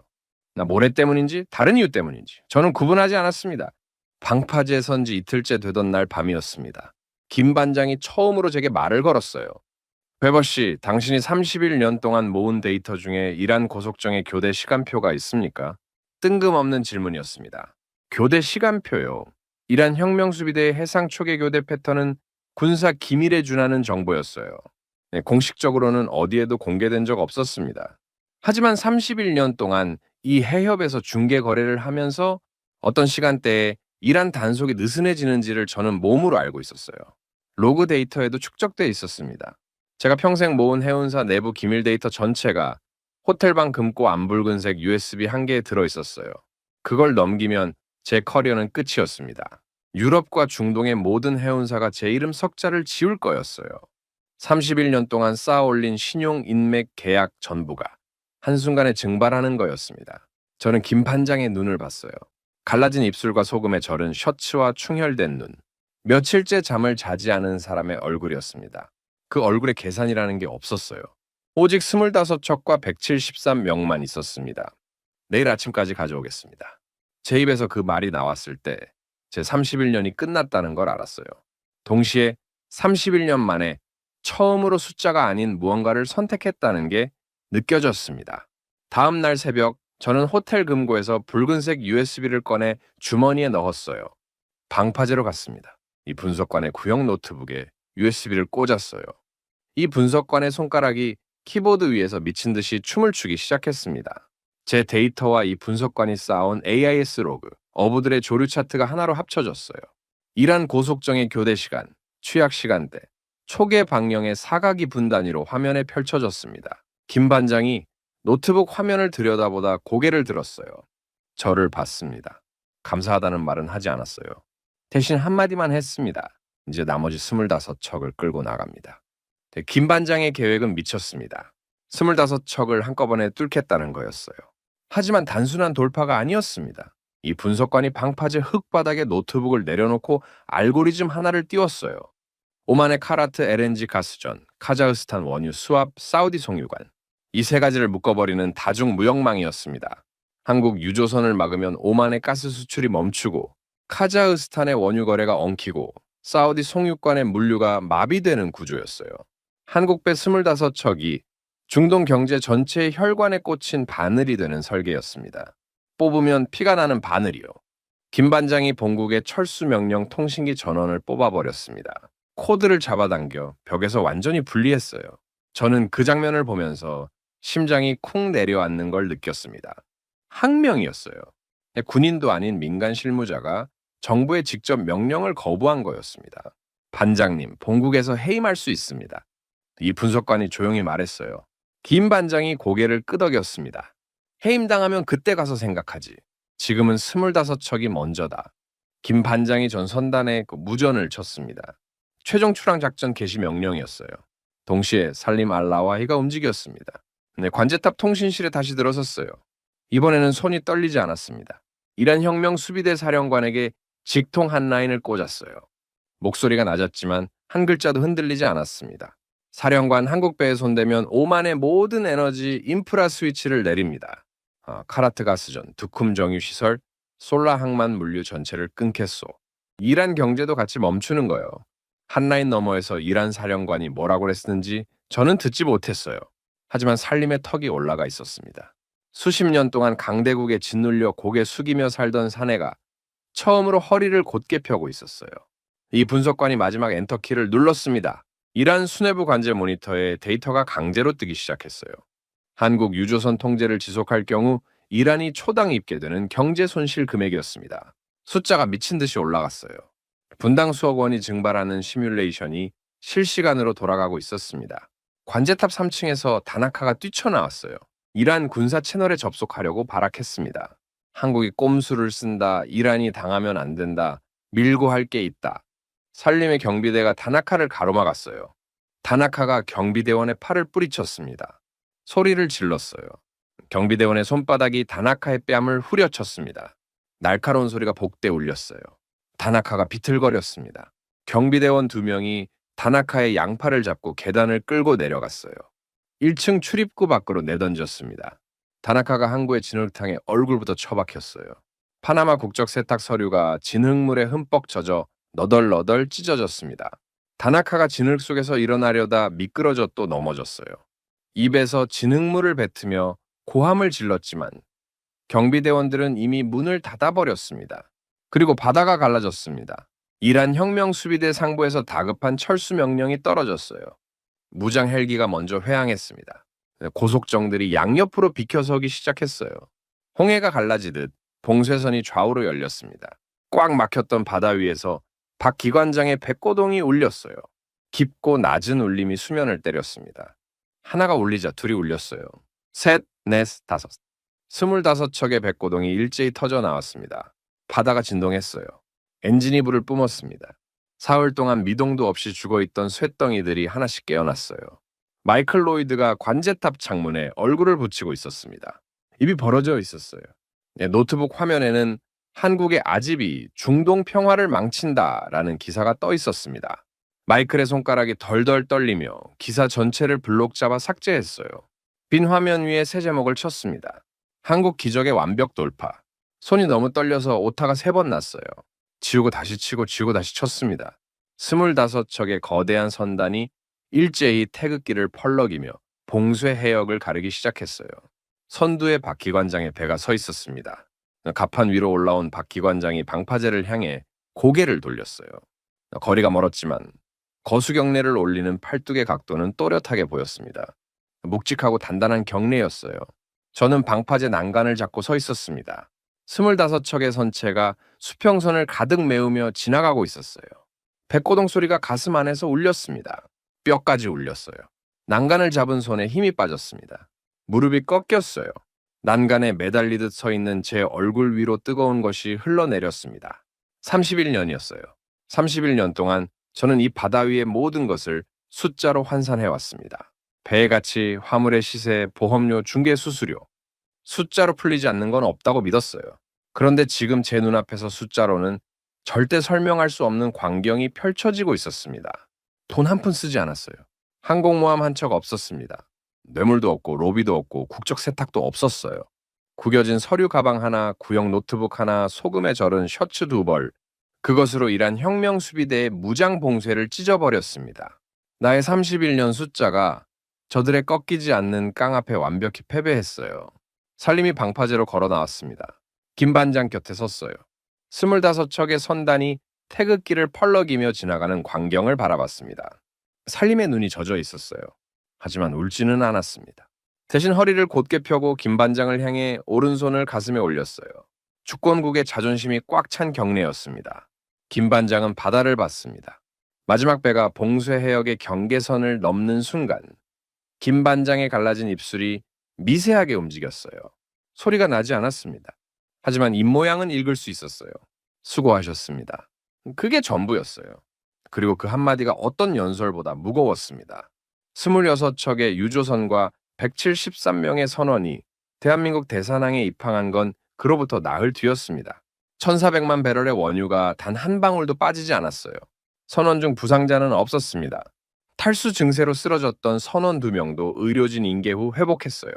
나 모래 때문인지 다른 이유 때문인지 저는 구분하지 않았습니다. 방파제 선지 이틀째 되던 날 밤이었습니다. 김 반장이 처음으로 제게 말을 걸었어요. 회버 씨, 당신이 31년 동안 모은 데이터 중에 이란 고속정의 교대 시간표가 있습니까? 뜬금없는 질문이었습니다. 교대 시간표요. 이란 혁명수비대의 해상 초계 교대 패턴은 군사 기밀에 준하는 정보였어요. 공식적으로는 어디에도 공개된 적 없었습니다. 하지만 31년 동안 이 해협에서 중개 거래를 하면서 어떤 시간대에 이란 단속이 느슨해지는지를 저는 몸으로 알고 있었어요. 로그 데이터에도 축적돼 있었습니다. 제가 평생 모은 해운사 내부 기밀 데이터 전체가 호텔방 금고 안붉은색 USB 한 개에 들어있었어요. 그걸 넘기면 제 커리어는 끝이었습니다. 유럽과 중동의 모든 해운사가 제 이름 석자를 지울 거였어요. 31년 동안 쌓아올린 신용 인맥 계약 전부가 한순간에 증발하는 거였습니다. 저는 김 반장의 눈을 봤어요. 갈라진 입술과 소금에 절은 셔츠와 충혈된 눈. 며칠째 잠을 자지 않은 사람의 얼굴이었습니다. 그 얼굴에 계산이라는 게 없었어요. 오직 25척과 173명만 있었습니다. 내일 아침까지 가져오겠습니다. 제 입에서 그 말이 나왔을 때 제 31년이 끝났다는 걸 알았어요. 동시에 31년 만에 처음으로 숫자가 아닌 무언가를 선택했다는 게 느껴졌습니다. 다음 날 새벽 저는 호텔 금고에서 붉은색 USB를 꺼내 주머니에 넣었어요. 방파제로 갔습니다. 이 분석관의 구형 노트북에 USB를 꽂았어요. 이 분석관의 손가락이 키보드 위에서 미친 듯이 춤을 추기 시작했습니다. 제 데이터와 이 분석관이 쌓아온 AIS 로그, 어부들의 조류 차트가 하나로 합쳐졌어요. 일한 고속정의 교대 시간, 취약 시간대, 초계 방영의 사각이 분 단위로 화면에 펼쳐졌습니다. 김 반장이 노트북 화면을 들여다보다 고개를 들었어요. 저를 봤습니다. 감사하다는 말은 하지 않았어요. 대신 한마디만 했습니다. 이제 나머지 25척을 끌고 나갑니다. 김 반장의 계획은 미쳤습니다. 25척을 한꺼번에 뚫겠다는 거였어요. 하지만 단순한 돌파가 아니었습니다. 이 분석관이 방파제 흙바닥에 노트북을 내려놓고 알고리즘 하나를 띄웠어요. 오만의 카라트 LNG 가스전, 카자흐스탄 원유 수압, 사우디 송유관. 이 세 가지를 묶어버리는 다중 무역망이었습니다. 한국 유조선을 막으면 오만의 가스 수출이 멈추고 카자흐스탄의 원유 거래가 엉키고 사우디 송유관의 물류가 마비되는 구조였어요. 한국배 25척이 중동 경제 전체의 혈관에 꽂힌 바늘이 되는 설계였습니다. 뽑으면 피가 나는 바늘이요. 김 반장이 본국의 철수 명령 통신기 전원을 뽑아버렸습니다. 코드를 잡아당겨 벽에서 완전히 분리했어요. 저는 그 장면을 보면서 심장이 쿵 내려앉는 걸 느꼈습니다. 항명이었어요. 군인도 아닌 민간 실무자가 정부의 직접 명령을 거부한 거였습니다. 반장님, 본국에서 해임할 수 있습니다. 이 분석관이 조용히 말했어요. 김 반장이 고개를 끄덕였습니다. 해임당하면 그때 가서 생각하지. 지금은 25척이 먼저다. 김 반장이 전 선단에 무전을 쳤습니다. 최종 출항 작전 개시 명령이었어요. 동시에 살림 알라와히가 움직였습니다. 관제탑 통신실에 다시 들어섰어요. 이번에는 손이 떨리지 않았습니다. 이란 혁명 수비대 사령관에게 직통 한 라인을 꽂았어요. 목소리가 낮았지만 한 글자도 흔들리지 않았습니다. 사령관 한국배에 손대면 오만의 모든 에너지 인프라 스위치를 내립니다. 카라트 가스전, 두쿰 정유시설, 솔라 항만 물류 전체를 끊겠소. 이란 경제도 같이 멈추는 거예요. 한 라인 너머에서 이란 사령관이 뭐라고 했는지 저는 듣지 못했어요. 하지만 살림의 턱이 올라가 있었습니다. 수십 년 동안 강대국에 짓눌려 고개 숙이며 살던 사내가 처음으로 허리를 곧게 펴고 있었어요. 이 분석관이 마지막 엔터키를 눌렀습니다. 이란 수뇌부 관제 모니터에 데이터가 강제로 뜨기 시작했어요. 한국 유조선 통제를 지속할 경우 이란이 초당 입게 되는 경제 손실 금액이었습니다. 숫자가 미친 듯이 올라갔어요. 분당 수억 원이 증발하는 시뮬레이션이 실시간으로 돌아가고 있었습니다. 관제탑 3층에서 다나카가 뛰쳐나왔어요. 이란 군사 채널에 접속하려고 발악했습니다. 한국이 꼼수를 쓴다, 이란이 당하면 안 된다, 밀고 할 게 있다. 살림의 경비대가 다나카를 가로막았어요. 다나카가 경비대원의 팔을 뿌리쳤습니다. 소리를 질렀어요. 경비대원의 손바닥이 다나카의 뺨을 후려쳤습니다. 날카로운 소리가 복대 울렸어요. 다나카가 비틀거렸습니다. 경비대원 2명이 다나카의 양팔을 잡고 계단을 끌고 내려갔어요. 1층 출입구 밖으로 내던졌습니다. 다나카가 항구의 진흙탕에 얼굴부터 처박혔어요. 파나마 국적 세탁 서류가 진흙물에 흠뻑 젖어 너덜너덜 찢어졌습니다. 다나카가 진흙 속에서 일어나려다 미끄러져 또 넘어졌어요. 입에서 진흙물을 뱉으며 고함을 질렀지만 경비대원들은 이미 문을 닫아버렸습니다. 그리고 바다가 갈라졌습니다. 이란 혁명 수비대 상부에서 다급한 철수 명령이 떨어졌어요. 무장 헬기가 먼저 회항했습니다. 고속정들이 양옆으로 비켜서기 시작했어요. 홍해가 갈라지듯 봉쇄선이 좌우로 열렸습니다. 꽉 막혔던 바다 위에서 박 기관장의 백고동이 울렸어요. 깊고 낮은 울림이 수면을 때렸습니다. 하나가 울리자 둘이 울렸어요. 셋, 넷, 다섯. 25척의 백고동이 일제히 터져 나왔습니다. 바다가 진동했어요. 엔진이 불을 뿜었습니다. 사흘 동안 미동도 없이 죽어있던 쇳덩이들이 하나씩 깨어났어요. 마이클 로이드가 관제탑 창문에 얼굴을 붙이고 있었습니다. 입이 벌어져 있었어요. 노트북 화면에는 한국의 아집이 중동 평화를 망친다라는 기사가 떠 있었습니다. 마이클의 손가락이 덜덜 떨리며 기사 전체를 블록 잡아 삭제했어요. 빈 화면 위에 새 제목을 쳤습니다. 한국 기적의 완벽 돌파. 손이 너무 떨려서 오타가 3번 났어요. 지우고 다시 치고 지우고 다시 쳤습니다. 25척의 거대한 선단이 일제히 태극기를 펄럭이며 봉쇄 해역을 가르기 시작했어요. 선두에 박 기관장의 배가 서 있었습니다. 갑판 위로 올라온 박 기관장이 방파제를 향해 고개를 돌렸어요. 거리가 멀었지만 거수경례를 올리는 팔뚝의 각도는 또렷하게 보였습니다. 묵직하고 단단한 경례였어요. 저는 방파제 난간을 잡고 서 있었습니다. 25척의 선체가 수평선을 가득 메우며 지나가고 있었어요. 백고동 소리가 가슴 안에서 울렸습니다. 뼈까지 울렸어요. 난간을 잡은 손에 힘이 빠졌습니다. 무릎이 꺾였어요. 난간에 매달리듯 서 있는 제 얼굴 위로 뜨거운 것이 흘러내렸습니다. 31년이었어요. 31년 동안 저는 이 바다 위의 모든 것을 숫자로 환산해왔습니다. 배의 가치, 화물의 시세, 보험료, 중개 수수료. 숫자로 풀리지 않는 건 없다고 믿었어요. 그런데 지금 제 눈앞에서 숫자로는 절대 설명할 수 없는 광경이 펼쳐지고 있었습니다. 돈 한 푼 쓰지 않았어요. 항공모함 한 척 없었습니다. 뇌물도 없고 로비도 없고 국적 세탁도 없었어요. 구겨진 서류 가방 하나, 구형 노트북 하나, 소금에 절은 셔츠 2벌. 그것으로 일한 혁명 수비대의 무장 봉쇄를 찢어버렸습니다. 나의 31년 숫자가 저들의 꺾이지 않는 깡 앞에 완벽히 패배했어요. 살림이 방파제로 걸어 나왔습니다. 김 반장 곁에 섰어요. 25척의 선단이 태극기를 펄럭이며 지나가는 광경을 바라봤습니다. 살림의 눈이 젖어 있었어요. 하지만 울지는 않았습니다. 대신 허리를 곧게 펴고 김 반장을 향해 오른손을 가슴에 올렸어요. 주권국의 자존심이 꽉 찬 경례였습니다. 김 반장은 바다를 봤습니다. 마지막 배가 봉쇄 해역의 경계선을 넘는 순간 김 반장의 갈라진 입술이 미세하게 움직였어요. 소리가 나지 않았습니다. 하지만 입모양은 읽을 수 있었어요. 수고하셨습니다. 그게 전부였어요. 그리고 그 한마디가 어떤 연설보다 무거웠습니다. 26척의 유조선과 173명의 선원이 대한민국 대산항에 입항한 건 그로부터 나흘 뒤였습니다. 1,400만 배럴의 원유가 단 한 방울도 빠지지 않았어요. 선원 중 부상자는 없었습니다. 탈수 증세로 쓰러졌던 선원 2명도 의료진 인계 후 회복했어요.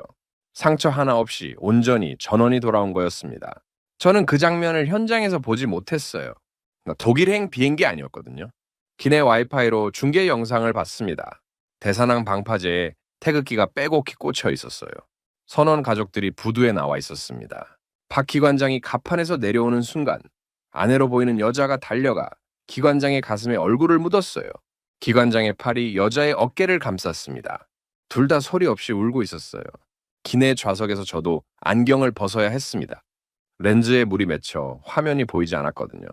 상처 하나 없이 온전히 전원이 돌아온 거였습니다. 저는 그 장면을 현장에서 보지 못했어요. 독일행 비행기 아니었거든요. 기내 와이파이로 중계 영상을 봤습니다. 대산항 방파제에 태극기가 빼곡히 꽂혀 있었어요. 선원 가족들이 부두에 나와 있었습니다. 박 기관장이 갑판에서 내려오는 순간 아내로 보이는 여자가 달려가 기관장의 가슴에 얼굴을 묻었어요. 기관장의 팔이 여자의 어깨를 감쌌습니다. 둘 다 소리 없이 울고 있었어요. 기내 좌석에서 저도 안경을 벗어야 했습니다. 렌즈에 물이 맺혀 화면이 보이지 않았거든요.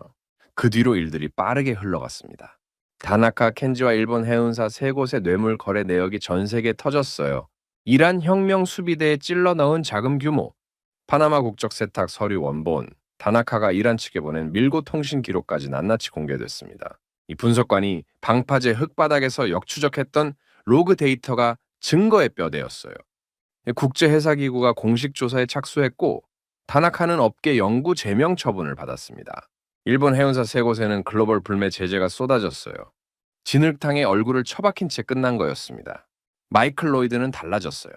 그 뒤로 일들이 빠르게 흘러갔습니다. 다나카, 켄지와 일본 해운사 3곳의 뇌물 거래 내역이 전 세계에 터졌어요. 이란 혁명 수비대에 찔러 넣은 자금 규모, 파나마 국적 세탁 서류 원본, 다나카가 이란 측에 보낸 밀고 통신 기록까지 낱낱이 공개됐습니다. 이 분석관이 방파제 흙바닥에서 역추적했던 로그 데이터가 증거의 뼈대였어요. 국제회사기구가 공식 조사에 착수했고 다나카는 업계 영구 제명 처분을 받았습니다. 일본 해운사 3곳에는 글로벌 불매 제재가 쏟아졌어요. 진흙탕에 얼굴을 처박힌 채 끝난 거였습니다. 마이클 로이드는 달라졌어요.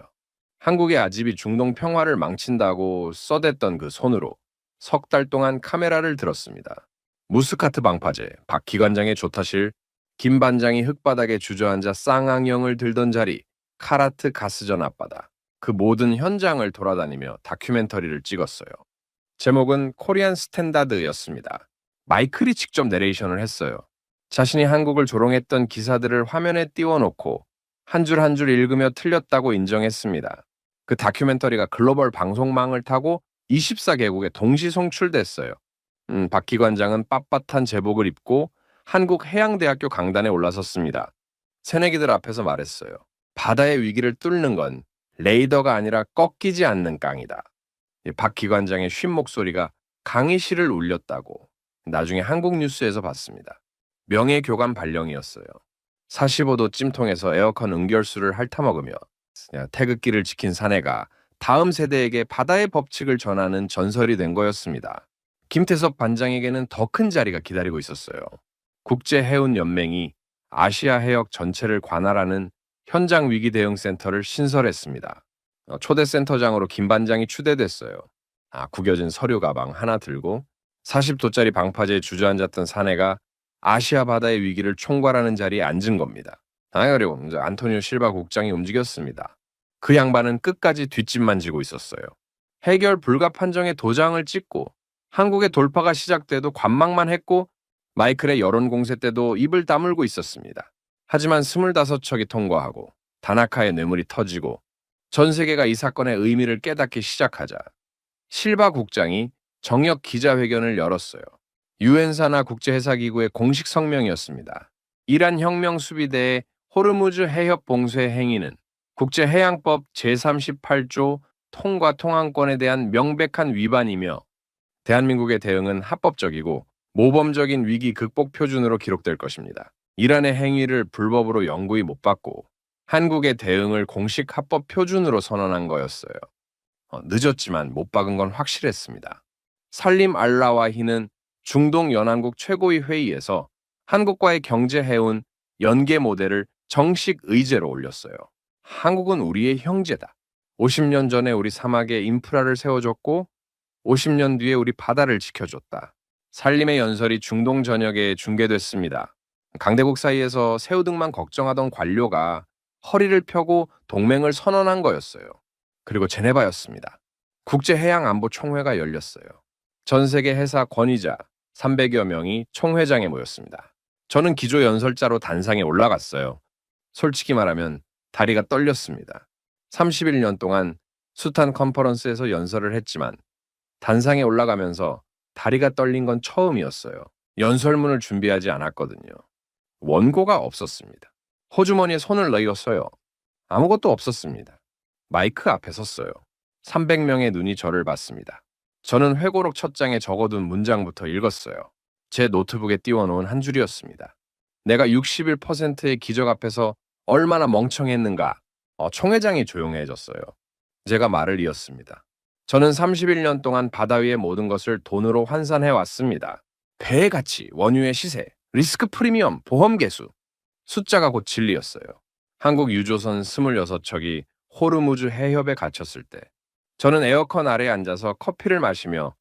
한국의 아집이 중동 평화를 망친다고 써댔던 그 손으로 석 달 동안 카메라를 들었습니다. 무스카트 방파제, 박 기관장의 조타실, 김 반장이 흙바닥에 주저앉아 쌍앙형을 들던 자리, 카라트 가스전 앞바다, 그 모든 현장을 돌아다니며 다큐멘터리를 찍었어요. 제목은 코리안 스탠다드였습니다. 마이클이 직접 내레이션을 했어요. 자신이 한국을 조롱했던 기사들을 화면에 띄워놓고 한 줄 한 줄 읽으며 틀렸다고 인정했습니다. 그 다큐멘터리가 글로벌 방송망을 타고 24개국에 동시 송출됐어요. 박 기관장은 빳빳한 제복을 입고 한국해양대학교 강단에 올라섰습니다. 새내기들 앞에서 말했어요. 바다의 위기를 뚫는 건 레이더가 아니라 꺾이지 않는 깡이다. 박 기관장의 쉰 목소리가 강의실을 울렸다고 나중에 한국 뉴스에서 봤습니다. 명예교감 발령이었어요. 45도 찜통에서 에어컨 응결수를 핥아먹으며 태극기를 지킨 사내가 다음 세대에게 바다의 법칙을 전하는 전설이 된 거였습니다. 김태섭 반장에게는 더 큰 자리가 기다리고 있었어요. 국제해운연맹이 아시아 해역 전체를 관할하는 현장 위기 대응 센터를 신설했습니다. 초대 센터장으로 김 반장이 추대됐어요. 구겨진 서류 가방 하나 들고 40도짜리 방파제에 주저앉았던 사내가 아시아 바다의 위기를 총괄하는 자리에 앉은 겁니다. 그리고 안토니오 실바 국장이 움직였습니다. 그 양반은 끝까지 뒷짐만 지고 있었어요. 해결 불가 판정에 도장을 찍고 한국의 돌파가 시작돼도 관망만 했고 마이클의 여론 공세 때도 입을 다물고 있었습니다. 하지만 25척이 통과하고 다나카의 뇌물이 터지고 전 세계가 이 사건의 의미를 깨닫기 시작하자 실바 국장이 정역 기자회견을 열었어요. 유엔사나 국제해사기구의 공식 성명이었습니다. 이란 혁명 수비대의 호르무즈 해협 봉쇄 행위는 국제해양법 제38조 통과 통항권에 대한 명백한 위반이며 대한민국의 대응은 합법적이고 모범적인 위기 극복 표준으로 기록될 것입니다. 이란의 행위를 불법으로 영구히 못 받고 한국의 대응을 공식 합법 표준으로 선언한 거였어요. 늦었지만 못 박은 건 확실했습니다. 살림 알라와히는 중동 연안국 최고위 회의에서 한국과의 경제 해운 연계 모델을 정식 의제로 올렸어요. 한국은 우리의 형제다. 50년 전에 우리 사막에 인프라를 세워줬고 50년 뒤에 우리 바다를 지켜줬다. 살림의 연설이 중동 전역에 중계됐습니다. 강대국 사이에서 새우등만 걱정하던 관료가 허리를 펴고 동맹을 선언한 거였어요. 그리고 제네바였습니다. 국제해양안보총회가 열렸어요. 전 세계 해사 권위자 300여 명이 총회장에 모였습니다. 저는 기조 연설자로 단상에 올라갔어요. 솔직히 말하면 다리가 떨렸습니다. 31년 동안 숱한 컨퍼런스에서 연설을 했지만 단상에 올라가면서 다리가 떨린 건 처음이었어요. 연설문을 준비하지 않았거든요. 원고가 없었습니다. 호주머니에 손을 넣었어요. 아무것도 없었습니다. 마이크 앞에 섰어요. 300명의 눈이 저를 봤습니다. 저는 회고록 첫 장에 적어둔 문장부터 읽었어요. 제 노트북에 띄워놓은 한 줄이었습니다. 내가 61%의 기적 앞에서 얼마나 멍청했는가. 총회장이 조용해졌어요. 제가 말을 이었습니다. 저는 31년 동안 바다 위의 모든 것을 돈으로 환산해 왔습니다. 배의 가치, 원유의 시세, 리스크 프리미엄, 보험 개수. 숫자가 곧 진리였어요. 한국 유조선 26척이 호르무즈 해협에 갇혔을 때 저는 에어컨 아래에 앉아서 커피를 마시며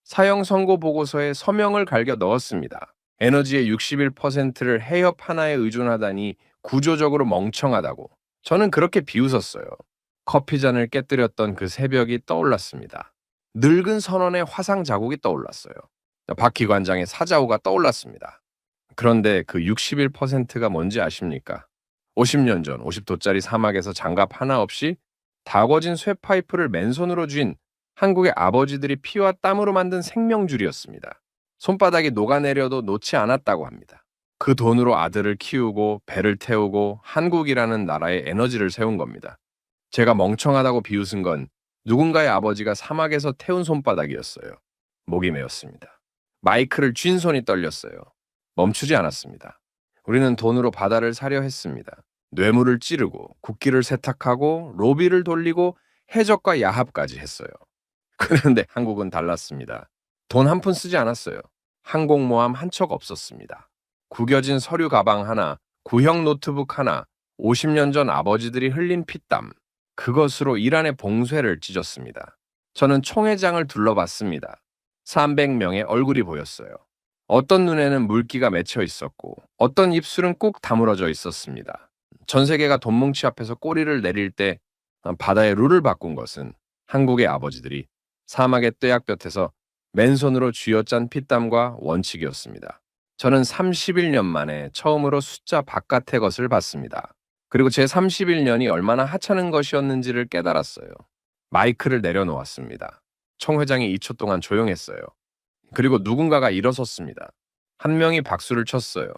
사형 선고 보고서에 서명을 갈겨 넣었습니다. 에너지의 61%를 해협 하나에 의존하다니 구조적으로 멍청하다고. 저는 그렇게 비웃었어요. 커피잔을 깨뜨렸던 그 새벽이 떠올랐습니다. 늙은 선원의 화상 자국이 떠올랐어요. 박 기관장의 사자후가 떠올랐습니다. 그런데 그 61%가 뭔지 아십니까? 50년 전 50도짜리 사막에서 장갑 하나 없이 다궈진 쇠파이프를 맨손으로 쥔 한국의 아버지들이 피와 땀으로 만든 생명줄이었습니다. 손바닥이 녹아내려도 놓지 않았다고 합니다. 그 돈으로 아들을 키우고 배를 태우고 한국이라는 나라의 에너지를 세운 겁니다. 제가 멍청하다고 비웃은 건 누군가의 아버지가 사막에서 태운 손바닥이었어요. 목이 메었습니다. 마이크를 쥔 손이 떨렸어요. 멈추지 않았습니다. 우리는 돈으로 바다를 사려 했습니다. 뇌물을 찌르고 국기를 세탁하고 로비를 돌리고 해적과 야합까지 했어요. 그런데 한국은 달랐습니다. 돈 한 푼 쓰지 않았어요. 항공모함 한 척 없었습니다. 구겨진 서류 가방 하나, 구형 노트북 하나, 50년 전 아버지들이 흘린 피땀, 그것으로 이란의 봉쇄를 찢었습니다. 저는 총회장을 둘러봤습니다. 300명의 얼굴이 보였어요. 어떤 눈에는 물기가 맺혀 있었고 어떤 입술은 꾹 다물어져 있었습니다. 전 세계가 돈뭉치 앞에서 꼬리를 내릴 때 바다의 룰을 바꾼 것은 한국의 아버지들이 사막의 떼약볕에서 맨손으로 쥐어짠 피땀과 원칙이었습니다. 저는 31년 만에 처음으로 숫자 바깥의 것을 봤습니다. 그리고 제 31년이 얼마나 하찮은 것이었는지를 깨달았어요. 마이크를 내려놓았습니다. 총회장이 2초 동안 조용했어요. 그리고 누군가가 일어섰습니다. 한 명이 박수를 쳤어요.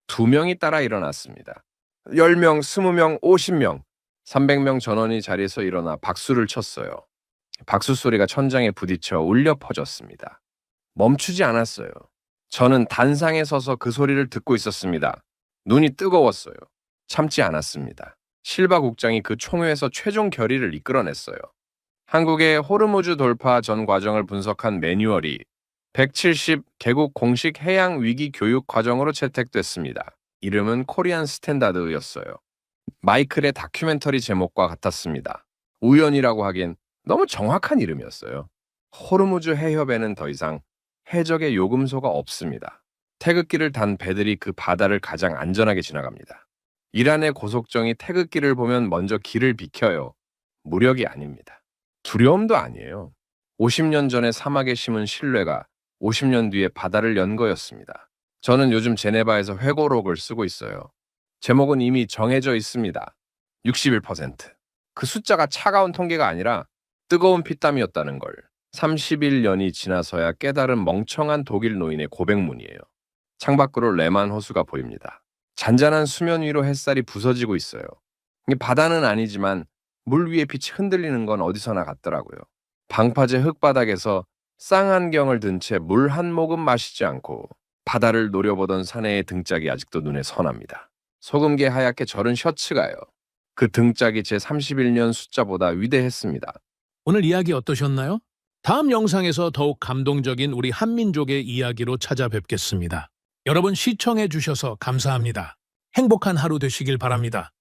2명이 따라 일어났습니다. 10명, 20명, 50명, 300명 전원이 자리에서 일어나 박수를 쳤어요. 박수 소리가 천장에 부딪혀 울려 퍼졌습니다. 멈추지 않았어요. 저는 단상에 서서 그 소리를 듣고 있었습니다. 눈이 뜨거웠어요. 참지 않았습니다. 실바 국장이 그 총회에서 최종 결의를 이끌어냈어요. 한국의 호르무즈 돌파 전 과정을 분석한 매뉴얼이 170 개국 공식 해양 위기 교육 과정으로 채택됐습니다. 이름은 코리안 스탠다드였어요. 마이클의 다큐멘터리 제목과 같았습니다. 우연이라고 하기엔 너무 정확한 이름이었어요. 호르무즈 해협에는 더 이상 해적의 요금소가 없습니다. 태극기를 단 배들이 그 바다를 가장 안전하게 지나갑니다. 이란의 고속정이 태극기를 보면 먼저 길을 비켜요. 무력이 아닙니다. 두려움도 아니에요. 50년 전에 사막에 심은 신뢰가 50년 뒤에 바다를 연 거였습니다. 저는 요즘 제네바에서 회고록을 쓰고 있어요. 제목은 이미 정해져 있습니다. 61%. 그 숫자가 차가운 통계가 아니라 뜨거운 피땀이었다는 걸 31년이 지나서야 깨달은 멍청한 독일 노인의 고백문이에요. 창밖으로 레만 호수가 보입니다. 잔잔한 수면 위로 햇살이 부서지고 있어요. 이게 바다는 아니지만 물 위에 빛이 흔들리는 건 어디서나 같더라고요. 방파제 흙바닥에서 쌍안경을 든 채 물 한 모금 마시지 않고 바다를 노려보던 사내의 등짝이 아직도 눈에 선합니다. 소금기 하얗게 절은 셔츠가요. 그 등짝이 제 31년 숫자보다 위대했습니다. 오늘 이야기 어떠셨나요? 다음 영상에서 더욱 감동적인 우리 한민족의 이야기로 찾아뵙겠습니다. 여러분 시청해 주셔서 감사합니다. 행복한 하루 되시길 바랍니다.